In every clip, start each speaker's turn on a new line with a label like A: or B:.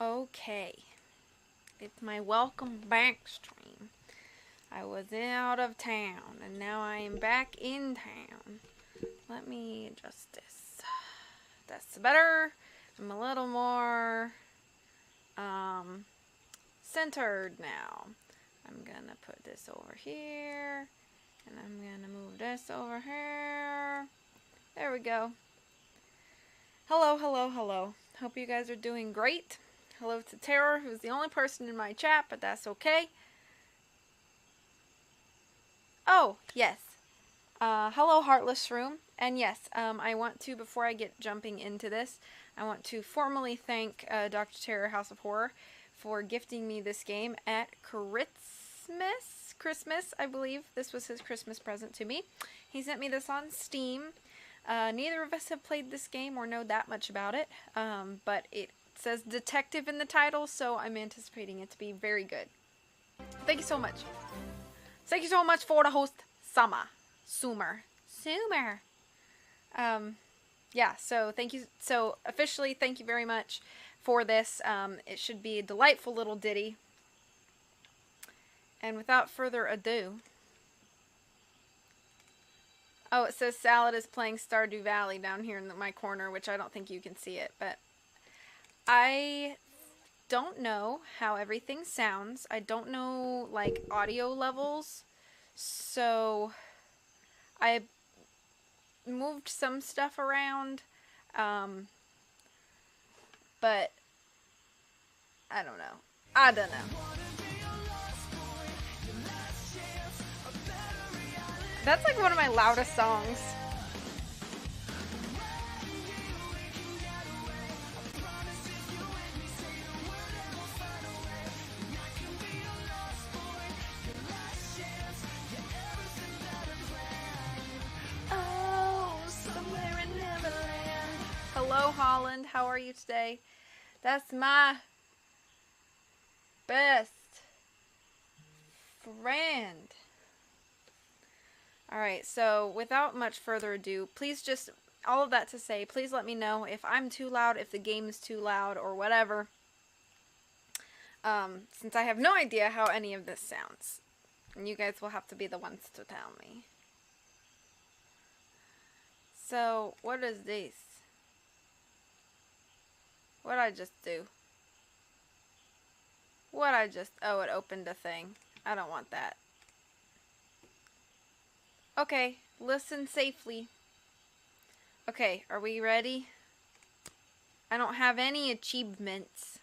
A: Okay, it's my welcome back stream. I was out of town and now I am back in town. Let me adjust this. That's better. I'm a little more centered now. I'm gonna put this over here and I'm gonna move this over here. There we go. Hello, hello, hello. Hope you guys are doing great. Hello to Terror, who's the only person in my chat, but that's okay. Oh, yes. Hello, Heartless Room. And yes, I want to, before I get jumping into this, I want to formally thank Dr. Terror House of Horror for gifting me this game at Christmas, I believe. This was his Christmas present to me. He sent me this on Steam. Neither of us have played this game or know that much about it, but it says detective in the title, so I'm anticipating it to be very good. Thank you so much. Thank you so much for the host, Sumer. Yeah, so thank you. So officially, thank you very much for this. It should be a delightful little ditty. And without further ado, oh, it says Salad is playing Stardew Valley down here in my corner, which I don't think you can see it, but I don't know how everything sounds. I don't know, like, audio levels, so I moved some stuff around, but I don't know. That's like one of my loudest songs. Oh, somewhere in Neverland. Hello, Holland. How are you today? That's my best friend. Alright, so without much further ado, please just, all of that to say, please let me know if I'm too loud, if the game is too loud, or whatever. Since I have no idea how any of this sounds. And you guys will have to be the ones to tell me. So, what is this? What'd I just do? Oh, it opened a thing. I don't want that. Okay, listen safely. Okay, are we ready? I don't have any achievements.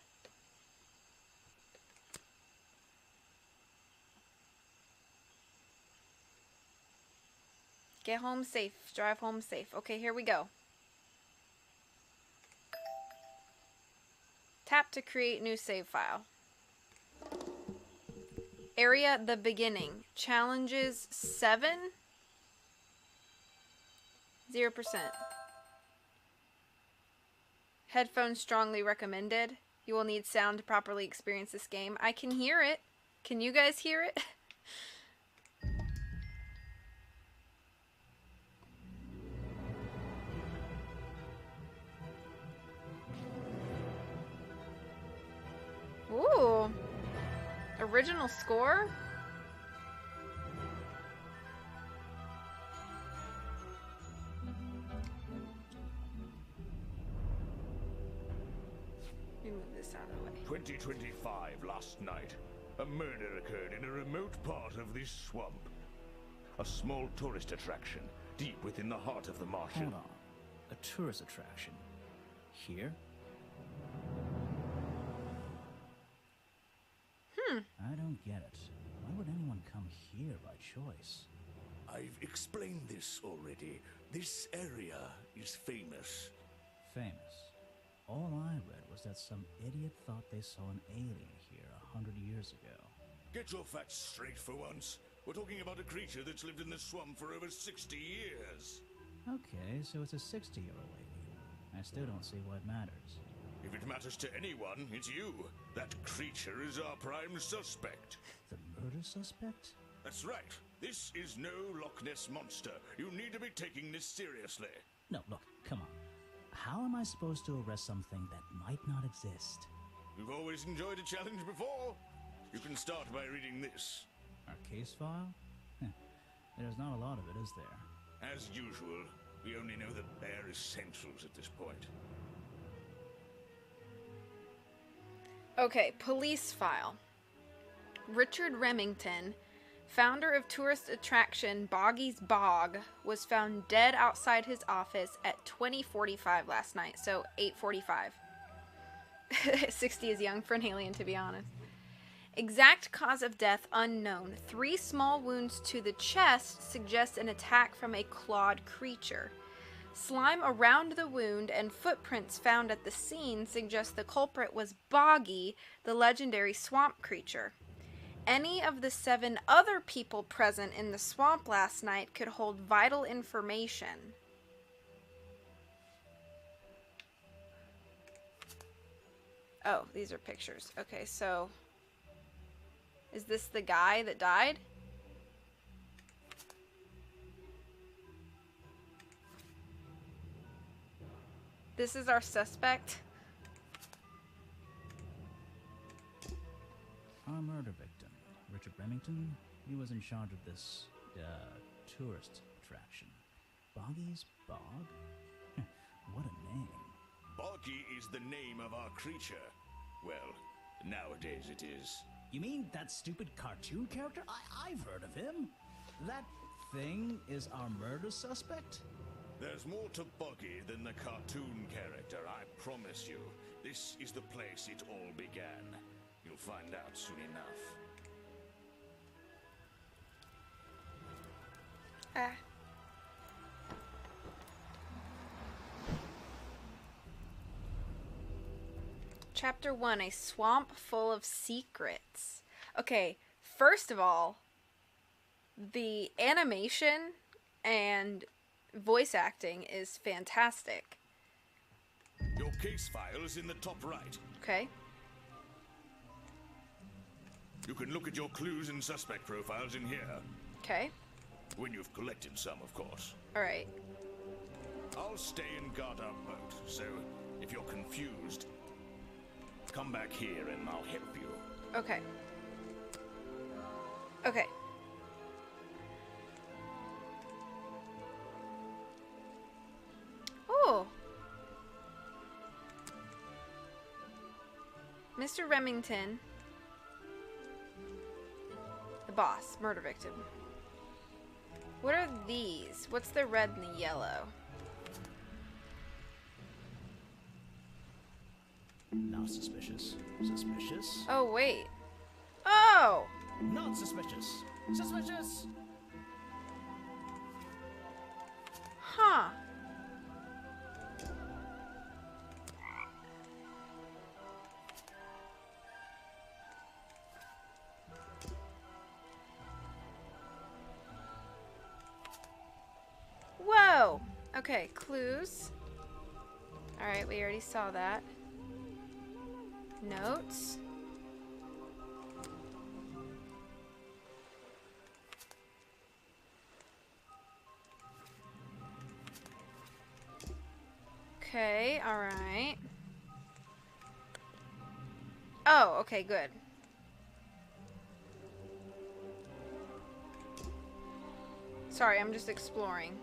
A: Get home safe. Drive home safe. Okay, here we go. Tap to create new save file. Area the beginning. Challenges 7. 0%. Headphones strongly recommended. You will need sound to properly experience this game. I can hear it. Can you guys hear it? Ooh. Original score? Let me move this out of the way.
B: 2025 last night. A murder occurred in a remote part of this swamp. A small tourist attraction, deep within the heart of the marshal.
C: Hold on. A tourist attraction? Here? I don't get it. Why would anyone come here by choice?
B: I've explained this already. This area is famous.
C: Famous. All I read was that some idiot thought they saw an alien here 100 years ago.
B: Get your facts straight for once. We're talking about a creature that's lived in the swamp for over 60 years.
C: Okay, so it's a 60-year-old alien. I still don't see why it matters.
B: If it matters to anyone, it's you. That creature is our prime suspect.
C: The murder suspect?
B: That's right. This is no Loch Ness monster. You need to be taking this seriously.
C: No, look, come on. How am I supposed to arrest something that might not exist?
B: We've always enjoyed a challenge before. You can start by reading this.
C: Our case file? There's not a lot of it, is there?
B: As usual, we only know the bare essentials at this point.
A: Okay, police file. Richard Remington, founder of tourist attraction Boggy's Bog, was found dead outside his office at 20:45 last night, so 8:45. 60 is young for an alien, to be honest. Exact cause of death unknown. 3 small wounds to the chest suggest an attack from a clawed creature. Slime around the wound and footprints found at the scene suggest the culprit was Boggy, the legendary swamp creature. Any of the 7 other people present in the swamp last night could hold vital information. Oh, these are pictures. Okay, so is this the guy that died? This is our suspect.
C: Our murder victim, Richard Remington, he was in charge of this, tourist attraction. Boggy's Bog? What a name.
B: Boggy is the name of our creature. Well, nowadays it is.
C: You mean that stupid cartoon character? I've heard of him. That thing is our murder suspect?
B: There's more to Boggy than the cartoon character, I promise you. This is the place it all began. You'll find out soon enough.
A: Chapter 1, a swamp full of secrets. Okay, first of all, the animation and voice acting is fantastic.
B: Your case file is in the top right.
A: Okay.
B: You can look at your clues and suspect profiles in here.
A: Okay.
B: When you've collected some, of course.
A: Alright.
B: I'll stay and guard our boat, so if you're confused, come back here and I'll help you.
A: Okay. Okay. Oh. Mr. Remington. The boss. Murder victim. What are these? What's the red and the yellow?
C: Not suspicious. Suspicious?
A: Oh, wait. Oh!
C: Not suspicious. Suspicious!
A: Huh. Whoa! Okay, clues. Alright, we already saw that. Notes. Okay, alright. Oh, okay, good. Sorry, I'm just exploring.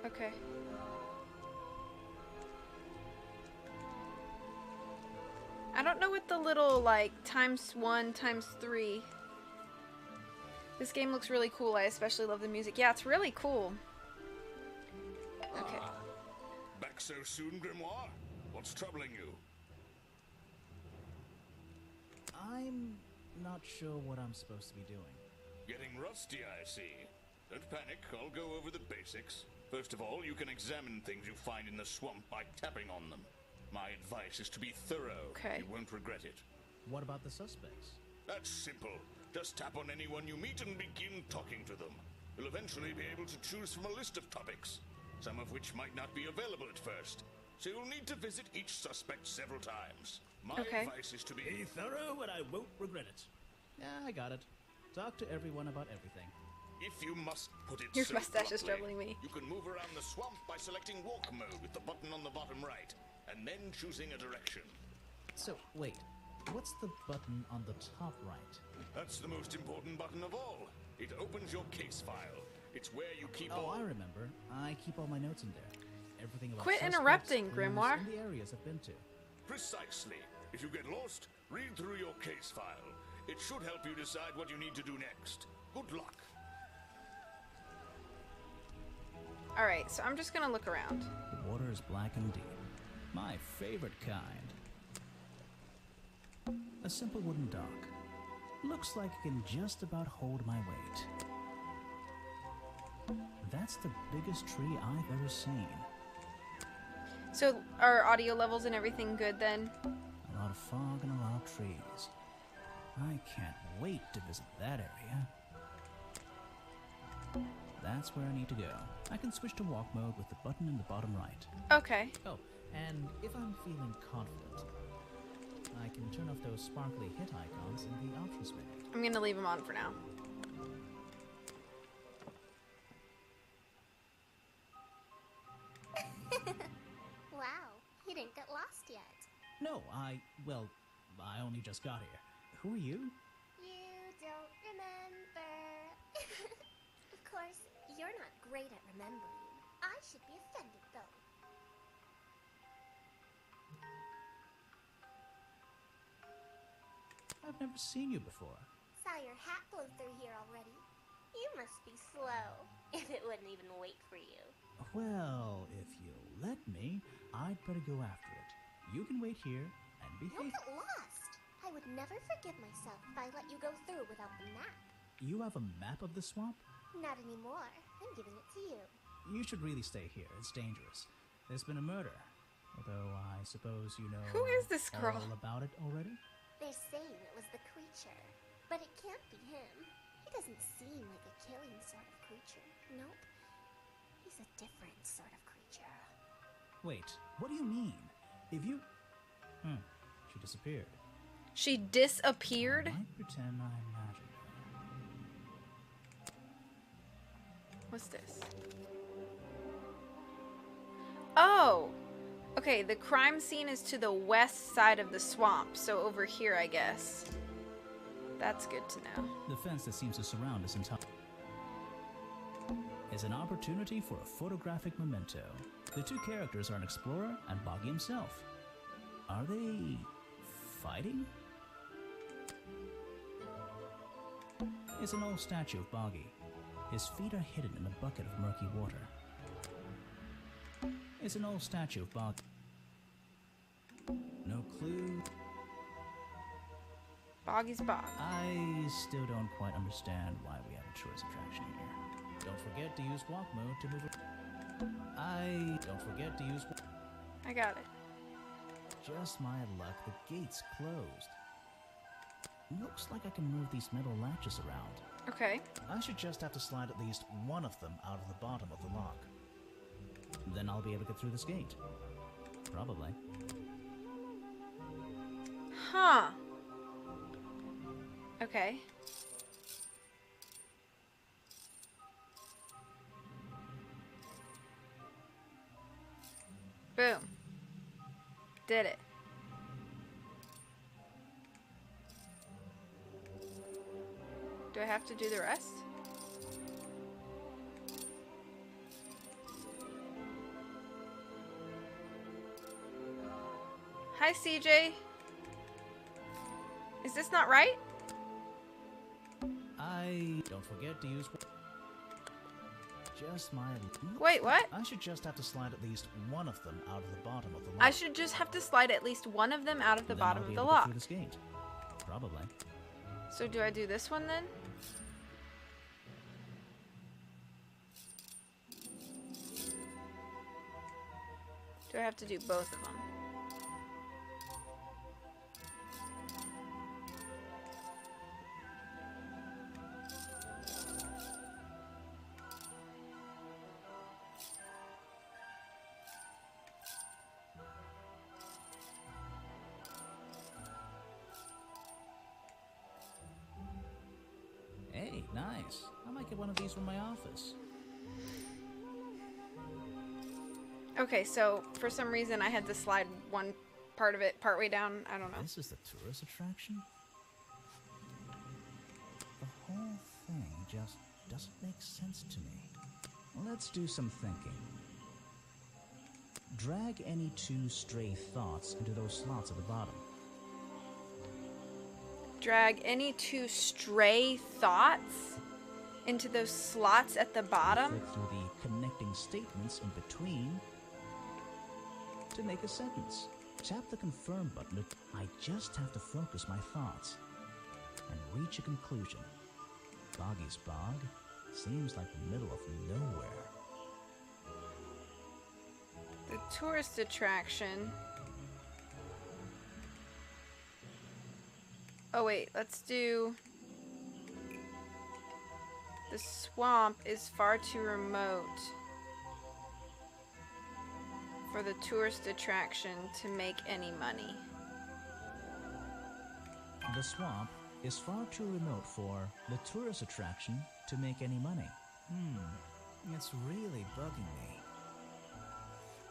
A: Okay. I don't know what the little, like, ×1, ×3. This game looks really cool. I especially love the music. Yeah, it's really cool. Okay.
B: Back so soon, Grimoire? What's troubling you?
C: I'm not sure what I'm supposed to be doing.
B: Getting rusty, I see. Don't panic, I'll go over the basics. First of all, you can examine things you find in the swamp by tapping on them. My advice is to be thorough.
A: Okay.
B: You won't regret it.
C: What about the suspects?
B: That's simple. Just tap on anyone you meet and begin talking to them. You'll eventually be able to choose from a list of topics, some of which might not be available at first. So you'll need to visit each suspect several times. My advice is to be
C: thorough and I won't regret it. Yeah, I got it. Talk to everyone about everything.
B: If you must put it
A: Your
B: so
A: mustache is
B: bluntly,
A: troubling me.
B: you can move around the swamp by selecting walk mode with the button on the bottom right, and then choosing a direction.
C: So, wait. What's the button on the top right?
B: That's the most important button of all. It opens your case file. It's where you keep
C: Oh,
B: all...
C: I remember. I keep all my notes in there. Everything about
A: Quit
C: suspects,
A: interrupting,
C: clues,
A: Grimoire.
C: and the areas I've been to.
B: Precisely. If you get lost, read through your case file. It should help you decide what you need to do next. Good luck.
A: Alright, so I'm just gonna look around.
C: The water is black and deep. My favorite kind. A simple wooden dock. Looks like it can just about hold my weight. That's the biggest tree I've ever seen.
A: So, are audio levels and everything good then?
C: A lot of fog and a lot of trees. I can't wait to visit that area. That's where I need to go. I can switch to walk mode with the button in the bottom right.
A: Okay.
C: Oh, and if I'm feeling confident, I can turn off those sparkly hit icons in the options menu.
A: I'm gonna leave them on for now.
D: Wow, you didn't get lost yet.
C: No, I only just got here. Who are you?
D: You don't remember. Of course, you're not great at remembering. I should be offended, though.
C: I've never seen you before.
D: Saw your hat blow through here already. You must be slow, if it wouldn't even wait for you.
C: Well, if you'll let me, I'd better go after it. You can wait here and
D: You'll
C: behave.
D: get lost. I would never forgive myself if I let you go through without the map.
C: You have a map of the swamp?
D: Not anymore. I'm giving it to you.
C: You should really stay here. It's dangerous. There's been a murder. Although I suppose you know
A: Who is this girl?
C: all about it already?
D: They're saying it was the creature, but it can't be him. He doesn't seem like a killing sort of creature. Nope. He's a different sort of creature.
C: Wait, what do you mean? If you... she disappeared.
A: She disappeared?
C: I might pretend I imagined her.
A: What's this? Oh! Okay, the crime scene is to the west side of the swamp, so over here, I guess. That's good to know.
C: The fence that seems to surround us entire is an opportunity for a photographic memento. The two characters are an explorer and Boggy himself. Are they fighting? It's an old statue of Boggy. His feet are hidden in a bucket of murky water. It's an old statue of Boggy. No clue.
A: Boggy's Bog.
C: I still don't quite understand why we have a tourist attraction here. Don't forget to use walk mode to move. Don't forget to use.
A: I got it.
C: Just my luck, the gate's closed. Looks like I can move these metal latches around.
A: Okay.
C: I should just have to slide at least one of them out of the bottom of the lock. Then I'll be able to get through this gate. Probably.
A: Huh. Okay. Boom. Did it. Do I have to do the rest? Hi, CJ. Is this not right?
C: Don't forget to use. Just my.
A: Wait, what?
C: I should just have to slide at least one of them out of the bottom of the lock.
A: I should just have to slide at least one of them out of the
C: Then
A: bottom
C: I'll be
A: of the
C: able to get
A: lock.
C: through this gate. Probably.
A: So do I do this one then? Do I have to do both of them?
C: Hey, nice. I might get one of these from my office.
A: Okay, so for some reason I had to slide one part of it partway down. I don't know.
C: This is the tourist attraction? The whole thing just doesn't make sense to me. Let's do some thinking. Drag any 2 stray thoughts into those slots at the bottom.
A: Drag any 2 stray thoughts into those slots at the bottom.
C: Click through the connecting statements in between to make a sentence. Tap the confirm button. I just have to focus my thoughts and reach a conclusion. Boggy's Bog seems like the middle of nowhere.
A: The tourist attraction. Oh wait, let's do... The swamp is far too remote for the tourist attraction to make any money.
C: The swamp is far too remote for the tourist attraction to make any money. It's really bugging me.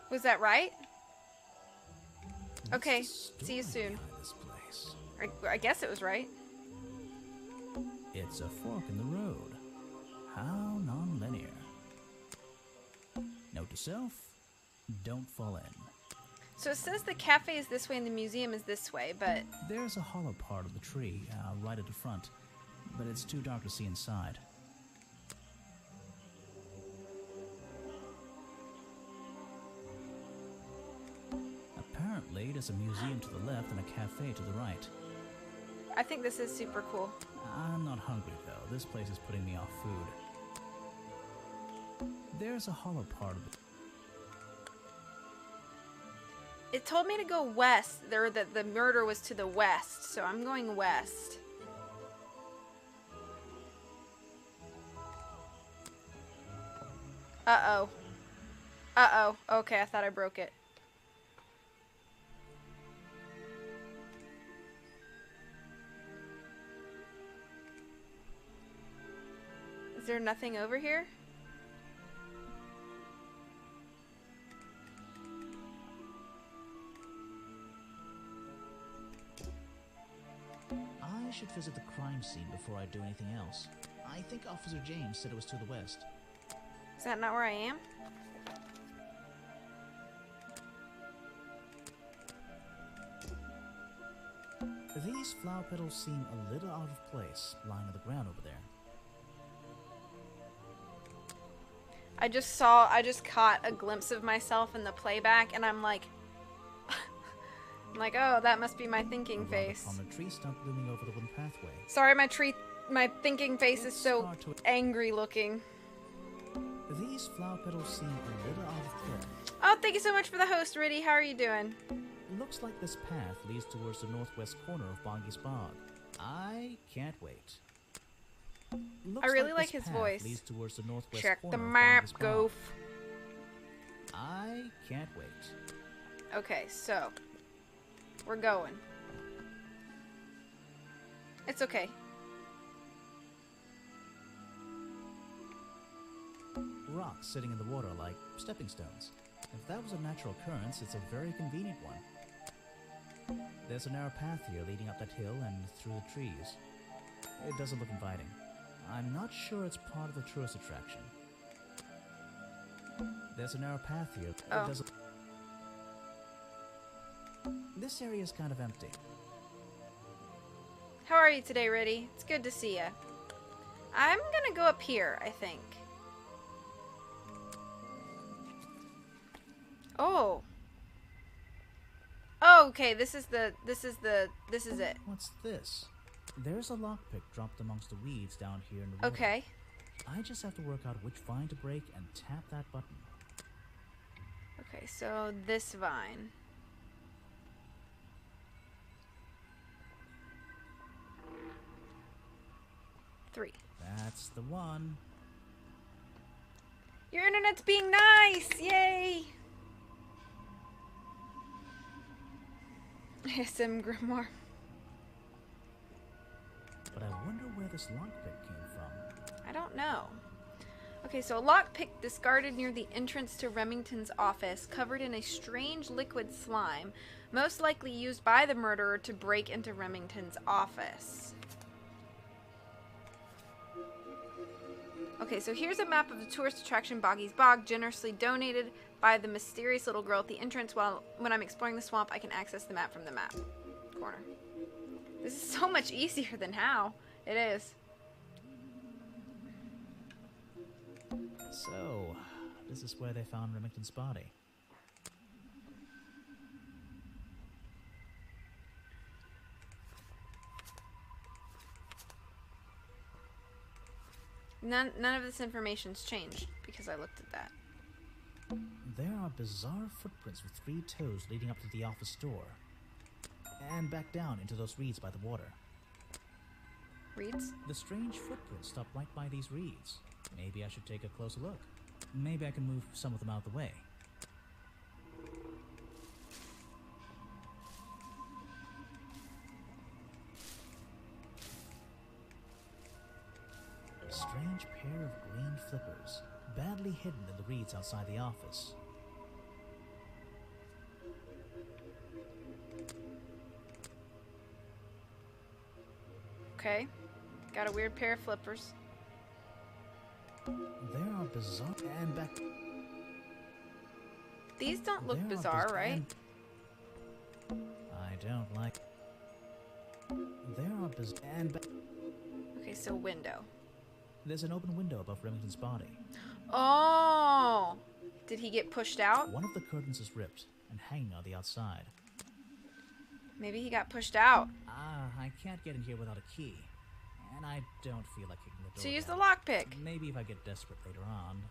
A: Was that right?
C: What's
A: Okay,
C: the
A: see you
C: story
A: soon.
C: behind this place?
A: I guess it was right.
C: It's a fork in the road. How non-linear. Note to self, don't fall in.
A: So it says the cafe is this way and the museum is this way, but...
C: There's a hollow part of the tree, right at the front, but it's too dark to see inside. Apparently, there's a museum to the left and a cafe to the right.
A: I think this is super cool.
C: I'm not hungry, though. This place is putting me off food. There's a hollow part of the...
A: It told me to go west, or that the murder was to the west, so I'm going west. Uh-oh. Uh-oh. Okay, I thought I broke it. Is there nothing over here?
C: I should visit the crime scene before I do anything else. I think Officer James said it was to the west.
A: Is that not where I am?
C: These flower petals seem a little out of place, lying on the ground over there.
A: I just caught a glimpse of myself in the playback, and I'm like, I'm like, oh, that must be my thinking face.
C: On a tree stump looming over the wooden pathway.
A: Sorry, my thinking face is so
C: hard to-
A: angry looking.
C: These flower petals seem a little out of place.
A: Oh, thank you so much for the host, Riddy. How are you doing?
C: Looks like this path leads towards the northwest corner of Boggy's Bog. I can't wait. Looks
A: I really like
C: this
A: his
C: path
A: voice.
C: Leads towards the northwest
A: Check
C: corner
A: the
C: of
A: map,
C: Boggy's Bog.
A: goof.
C: I can't wait.
A: Okay, so we're going. It's okay.
C: Rocks sitting in the water like stepping stones. If that was a natural occurrence, it's a very convenient one. There's a narrow path here leading up that hill and through the trees. It doesn't look inviting. I'm not sure it's part of the tourist attraction. There's a narrow path here.
A: Oh.
C: It doesn't... This area is kind of empty.
A: How are you today, Riddy? It's good to see you. I'm gonna go up here, I think. Oh. Oh, okay, this is it.
C: What's this? There's a lockpick dropped amongst the weeds down here in the water.
A: Okay.
C: I just have to work out which vine to break and tap that button.
A: Okay, so this vine. Three.
C: That's the one.
A: Your internet's being nice! Yay! SM Grimore.
C: But I wonder where this lockpick came from.
A: I don't know. Okay, so a lockpick discarded near the entrance to Remington's office, covered in a strange liquid slime, most likely used by the murderer to break into Remington's office. Okay, so here's a map of the tourist attraction Boggy's Bog, generously donated by the mysterious little girl at the entrance. When I'm exploring the swamp, I can access the map from the map corner. This is so much easier than how. It is.
C: So, this is where they found Remington's body.
A: None of this information's changed because I looked at that.
C: There are bizarre footprints with 3 toes leading up to the office door. And back down into those reeds by the water.
A: Reeds?
C: The strange footprints stop right by these reeds. Maybe I should take a closer look. Maybe I can move some of them out of the way. A strange pair of green flippers, badly hidden in the reeds outside the office.
A: Okay. Got a weird pair of flippers.
C: There are bizarre and back.
A: These don't look
C: There are
A: bizarre, right?
C: I don't like. There are bizarre and back.
A: Okay, so window.
C: There's an open window above Remington's body.
A: Oh! Did he get pushed out?
C: One of the curtains is ripped and hanging on the outside.
A: Maybe he got pushed out.
C: I can't get in here without a key. And I don't feel like kicking the door
A: So use the
C: down.
A: lockpick.
C: Maybe if I get desperate later on.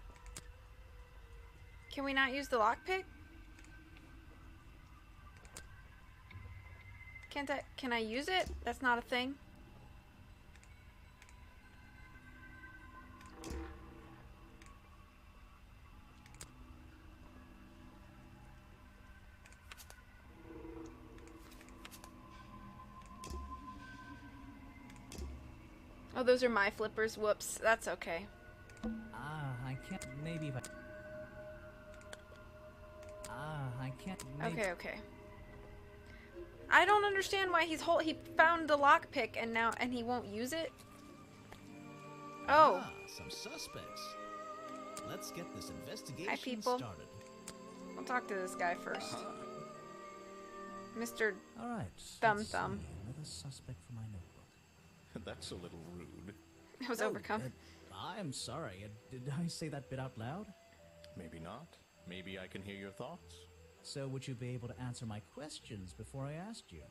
A: Can we not use the lockpick? Can I use it? That's not a thing. Oh, those are my flippers. Whoops. That's okay.
C: I can't. Maybe if I. I can't. Maybe.
A: Okay. I don't understand why he found the lockpick and he won't use it. Oh.
C: Some suspects. Let's get this investigation
A: Hi, people.
C: started.
A: I'll talk to this guy first. Mr.
C: All right.
A: Thumb.
C: let's see. Another suspect for my notebook.
B: That's a little rude.
A: I was overcome.
C: I'm sorry. Did I say that bit out loud?
B: Maybe not. Maybe I can hear your thoughts.
C: So would you be able to answer my questions before I asked you?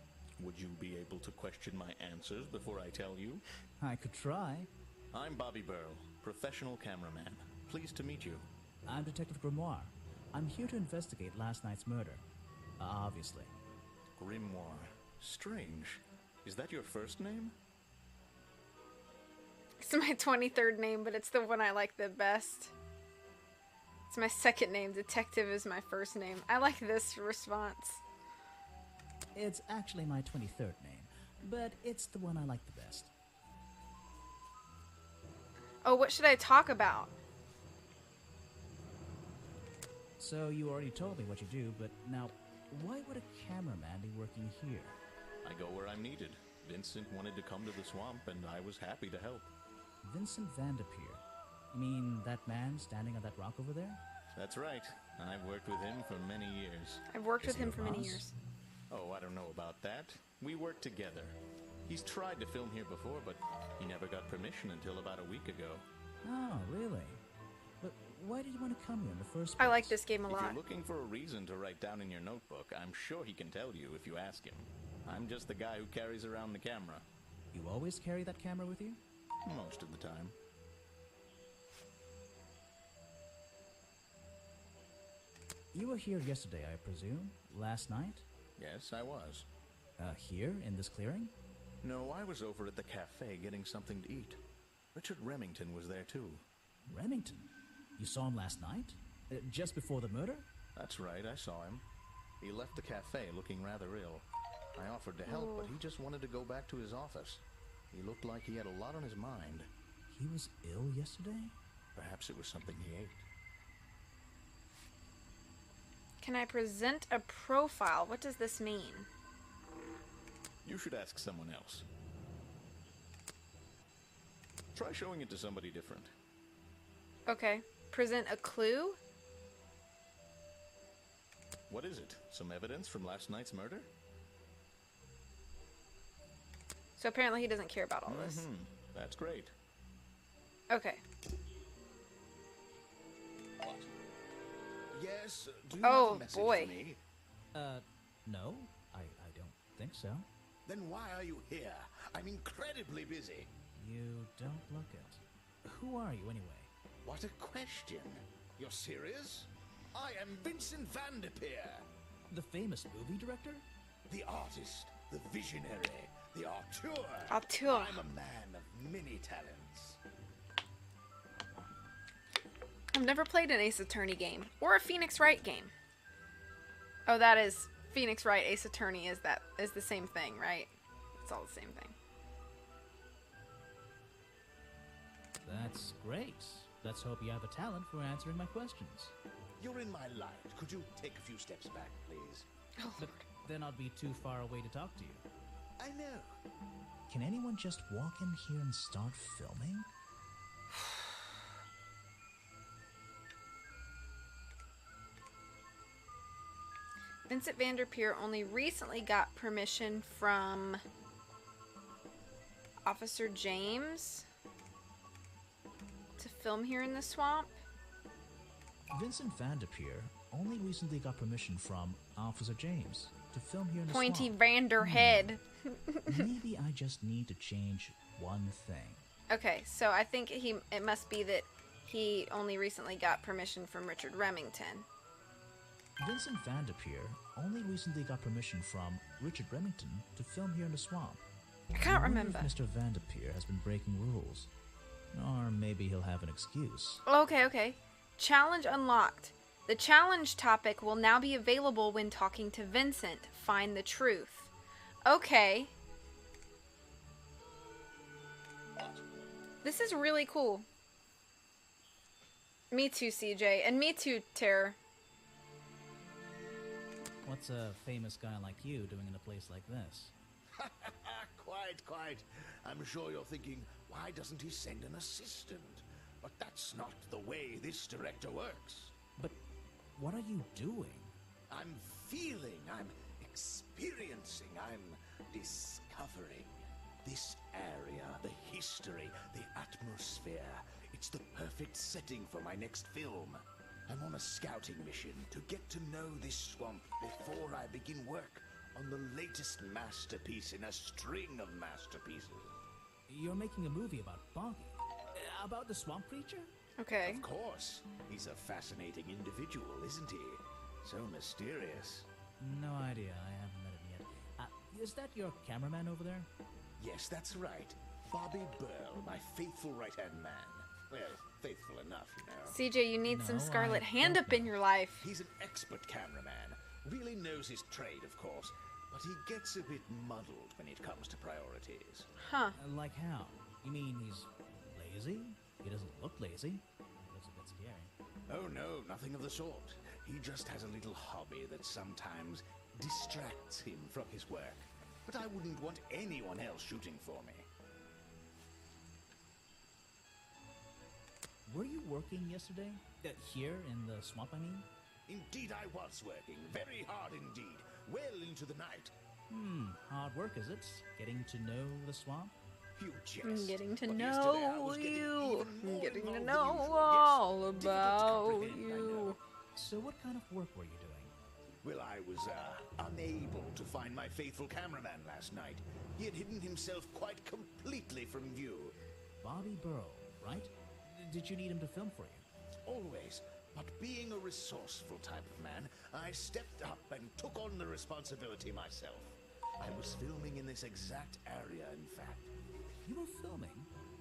B: Would you be able to question my answers before I tell you?
C: I could try.
B: I'm Bobby Burl, professional cameraman. Pleased to meet you.
C: I'm Detective Grimoire. I'm here to investigate last night's murder. Obviously.
B: Grimore. Strange. Is that your first name?
A: It's my 23rd name, but it's the one I like the best. It's my second name. Detective is my first name. I like this response.
C: It's actually my 23rd name, but it's the one I like the best.
A: Oh, what should I talk about?
C: So you already told me what you do, but now, why would a cameraman be working here?
B: I go where I'm needed. Vincent wanted to come to the swamp, and I was happy to help.
C: Vincent Vanderpeer. You mean that man standing on that rock over there?
B: That's right. I've worked with him for many years.
A: I've worked
C: Is
A: with
C: he
A: him
C: your
A: for many
C: boss?
A: years.
B: Oh, I don't know about that. We work together. He's tried to film here before, but he never got permission until about a week ago.
C: Oh, really? But why did you want to come here in the first place?
A: I like this game a
B: If
A: lot.
B: you're looking for a reason to write down in your notebook, I'm sure he can tell you if you ask him. I'm just the guy who carries around the camera.
C: You always carry that camera with you?
B: Most of the time.
C: You were here yesterday, I presume? Last night?
B: Yes, I was.
C: Here, in this clearing?
B: No, I was over at the cafe getting something to eat. Richard Remington was there too.
C: Remington? You saw him last night? Just before the murder?
B: That's right, I saw him. He left the cafe looking rather ill. I offered to help, but he just wanted to go back to his office. He looked like he had a lot on his mind.
C: He was ill yesterday?
B: Perhaps it was something he ate.
A: Can I present a profile? What does this mean?
B: You should ask someone else. Try showing it to somebody different.
A: Okay. Present a clue?
B: What is it? Some evidence from last night's murder?
A: So apparently he doesn't care about all this.
B: That's great.
A: Okay.
B: What? Yes, do you
A: Oh,
B: have a message
A: boy.
B: for me?
C: No, I don't think so.
B: Then why are you here? I'm incredibly busy.
C: You don't look it. Who are you, anyway?
B: What a question. You're serious? I am Vincent Van der Peer,
C: The famous movie director?
B: the artist, the visionary, the auteur.
A: Auteur.
B: I'm a man of many talents.
A: I've never played an Ace Attorney game or a Phoenix Wright game. Oh, that is Phoenix Wright Ace Attorney is the same thing, right? It's all the same thing.
C: That's great. Let's hope you have a talent for answering my questions.
B: You're in my light. Could you take a few steps back, please?
A: Oh,
C: But then I'd be too far away to talk to you.
B: I know.
C: Can anyone just walk in here and start filming?
A: Vincent Van der Peer only recently got permission from Officer James to film here in the swamp.
C: Vincent Van der Peer only recently got permission from Officer James to film here in the
A: Pointy
C: swamp.
A: Vanderhead.
C: Maybe I just need to change one thing.
A: Okay, so I think it must be that he only recently got permission from Richard Remington.
C: Vincent Van der Peer only recently got permission from Richard Remington to film here in the swamp.
A: I can't
C: wonder
A: remember.
C: if Mr. Van der Peer has been breaking rules. Or maybe he'll have an excuse.
A: Okay. Challenge unlocked. The challenge topic will now be available when talking to Vincent. Find the truth. Okay. This is really cool. Me too, CJ. And me too, Terror.
C: What's a famous guy like you doing in a place like this?
B: Quite. I'm sure you're thinking, why doesn't he send an assistant? But that's not the way this director works.
C: But what are you doing?
B: I'm feeling, I'm experiencing, I'm discovering. This area, the history, the atmosphere, it's the perfect setting for my next film. I'm on a scouting mission to get to know this swamp before I begin work on the latest masterpiece in a string of masterpieces.
C: You're making a movie about Boggy. About the swamp creature?
A: Okay.
B: Of course. He's a fascinating individual, isn't he? So mysterious.
C: No idea. I haven't met him yet. Is that your cameraman over there?
B: Yes, that's right. Bobby Burl, my faithful right-hand man. Well, faithful enough, you know.
A: CJ, you need some
C: No,
A: Scarlet
C: I
A: Hand
C: don't
A: up in
C: know.
A: your life.
B: He's an expert cameraman. Really knows his trade, of course. But he gets a bit muddled when it comes to priorities.
A: Huh.
C: Like how? You mean he's lazy? He doesn't look lazy. Looks a bit scary.
B: Oh no, nothing of the sort. He just has a little hobby that sometimes distracts him from his work. But I wouldn't want anyone else shooting for me.
C: Were you working yesterday? Here in the swamp, I mean?
B: Indeed I was working, very hard indeed, well into the night.
C: Hard work, is it? Getting to know the swamp?
B: You jest.
A: I'm getting to
B: But yesterday I
A: know
B: was getting
A: you.
B: even
A: I'm
B: more
A: getting to
B: involved
A: know
B: than usual.
A: all
B: Yes, difficult to
A: about
B: comprehend, I know.
A: you.
C: So what kind of work were you doing?
B: Well, I was unable to find my faithful cameraman last night. He had hidden himself quite completely from view.
C: Bobby Burl, right? Did you need him to film for you?
B: Always. But being a resourceful type of man, I stepped up and took on the responsibility myself. I was filming in this exact area, in fact.
C: You were filming?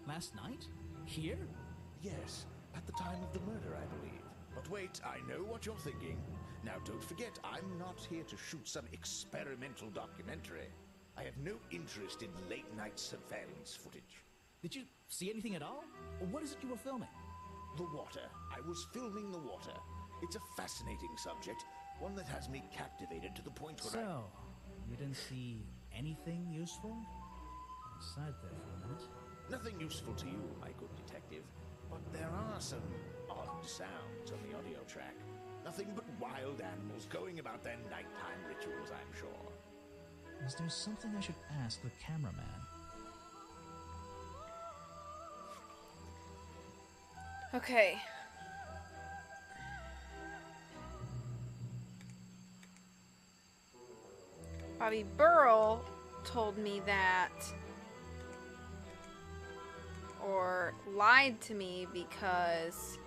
C: Last night? Here?
B: Yes, at the time of the murder, I believe. But wait, I know what you're thinking. Now, don't forget, I'm not here to shoot some experimental documentary. I have no interest in late-night surveillance footage.
C: Did you see anything at all? Or what is it you were filming?
B: The water. I was filming the water. It's a fascinating subject, one that has me captivated to the point where
C: So, you didn't see anything useful? Aside there for a minute.
B: Nothing useful to you, my good detective, but there are some odd sounds on the audio track. Nothing but wild animals going about their nighttime rituals, I'm sure.
C: Is there something I should ask the cameraman?
A: Okay. Bobby Burrell told me that, or lied to me because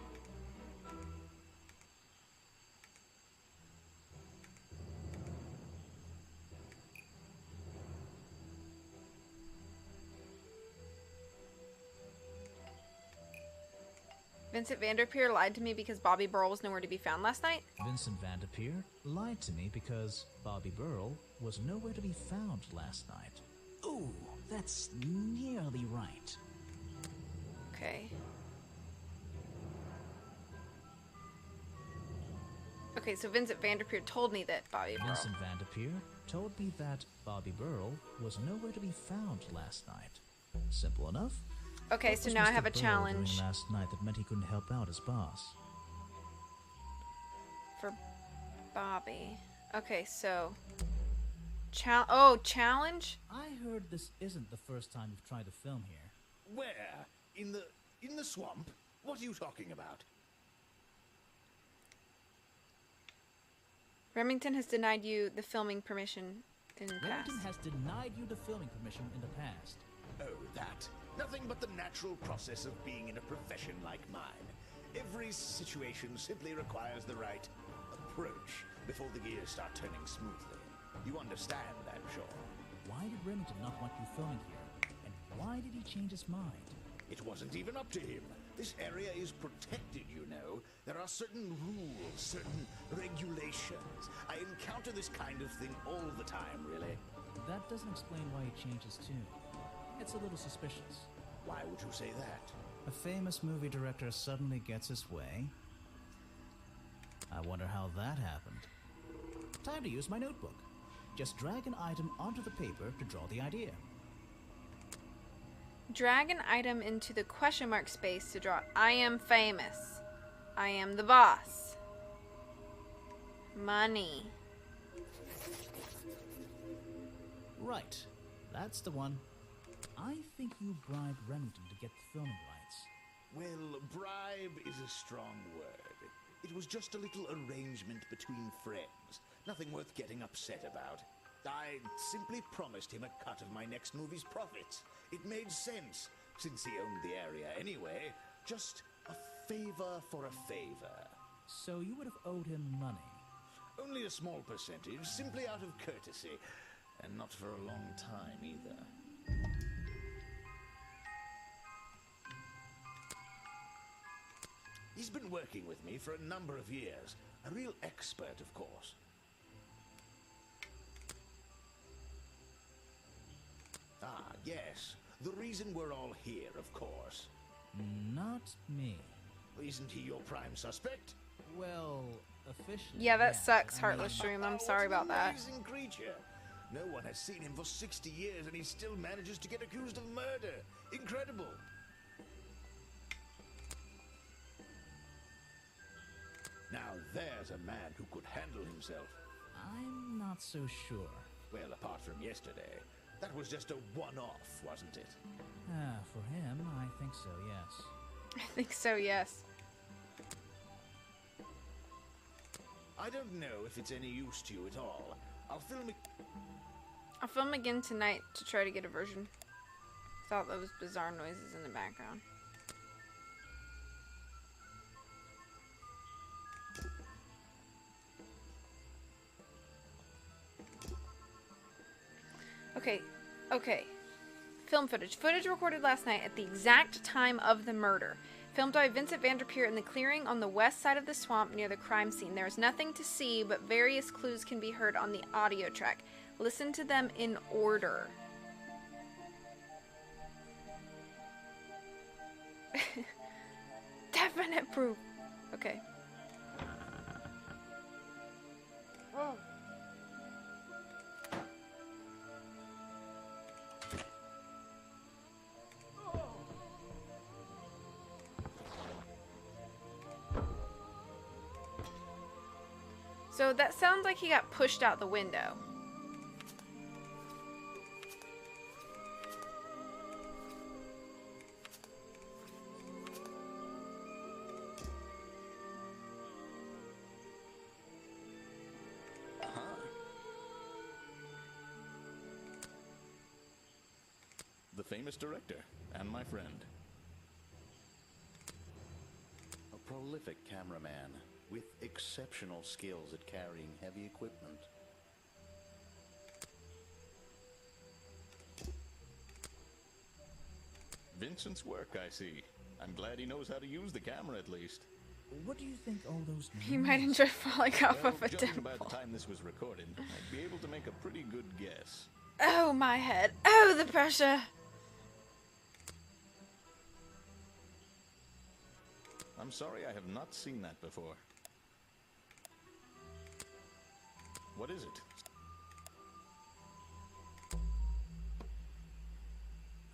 A: Vincent Vanderpeer lied to me because Bobby Burrell was nowhere to be found last night?
C: Vincent Vanderpeer lied to me because Bobby Burrell was nowhere to be found last night. Ooh, that's nearly right.
A: Okay. Okay, so Vincent Vanderpeer told me that Bobby Burrell...
C: Vincent Vanderpeer told me that Bobby Burrell was nowhere to be found last night. Simple enough.
A: Okay,
C: What
A: so
C: was
A: now I
C: Mr.
A: have a
C: Burrell
A: challenge
C: doing last night that meant he couldn't help out his boss.
A: for Bobby. Okay, so... challenge?
C: I heard this isn't the first time you've tried to film here.
B: Where? In the swamp? What are you talking about?
A: Remington has denied you the filming permission in the past.
C: Remington has denied you the filming permission in the past.
B: Oh, that. Nothing but the natural process of being in a profession like mine. Every situation simply requires the right approach before the gears start turning smoothly. You understand, I'm sure.
C: Why did Remington not want you filming here? And why did he change his mind?
B: It wasn't even up to him. This area is protected, you know. There are certain rules, certain regulations. I encounter this kind of thing all the time, really.
C: That doesn't explain why he changed his tune. It's a little suspicious.
B: Why would you say that?
C: A famous movie director suddenly gets his way. I wonder how that happened. Time to use my notebook. Just drag an item onto the paper to draw the idea.
A: Drag an item into the question mark space to draw I am famous. I am the boss. Money.
C: Right. That's the one. I think you bribed Remington to get the filming rights.
B: Well, bribe is a strong word. It was just a little arrangement between friends. Nothing worth getting upset about. I simply promised him a cut of my next movie's profits. It made sense, since he owned the area anyway. Just a favor for a favor.
C: So you would have owed him money.
B: Only a small percentage, simply out of courtesy. And not for a long time, either. He's been working with me for a number of years. A real expert, of course. Ah, yes. The reason we're all here, of course.
C: Not me.
B: Isn't he your prime suspect?
C: Well, officially.
A: Yeah, that
C: yeah,
A: sucks,
C: but I
A: Heartless
C: mean-
A: Dream. I'm
B: What
A: sorry
B: an
A: about that.
B: amazing creature. No one has seen him for 60 years and he still manages to get accused of murder. Incredible. Now there's a man who could handle himself.
C: I'm not so sure.
B: Well, apart from yesterday. That was just a one-off, wasn't it?
C: Ah, for him, I think so, yes.
A: I think so, yes.
B: I don't know if it's any use to you at all. I'll film it.
A: I'll film again tonight to try to get a version. Thought those bizarre noises in the background. Okay. Film footage. Footage recorded last night at the exact time of the murder. Filmed by Vincent Vanderpeer in the clearing on the west side of the swamp near the crime scene. There is nothing to see, but various clues can be heard on the audio track. Listen to them in order. internet proof. Okay. So that sounds like he got pushed out the window.
B: The famous director and my friend.
E: A prolific cameraman with exceptional skills at carrying heavy equipment.
B: Vincent's work, I see. I'm glad he knows how to use the camera at least.
C: What do you think all those
A: He
C: mean?
A: might enjoy falling off
B: Well,
A: of a
B: judging by the
A: temple.
B: time this was recorded, I'd be able to make a pretty good guess.
A: Oh, my head. Oh, the pressure.
B: I'm sorry I have not seen that before. What is it?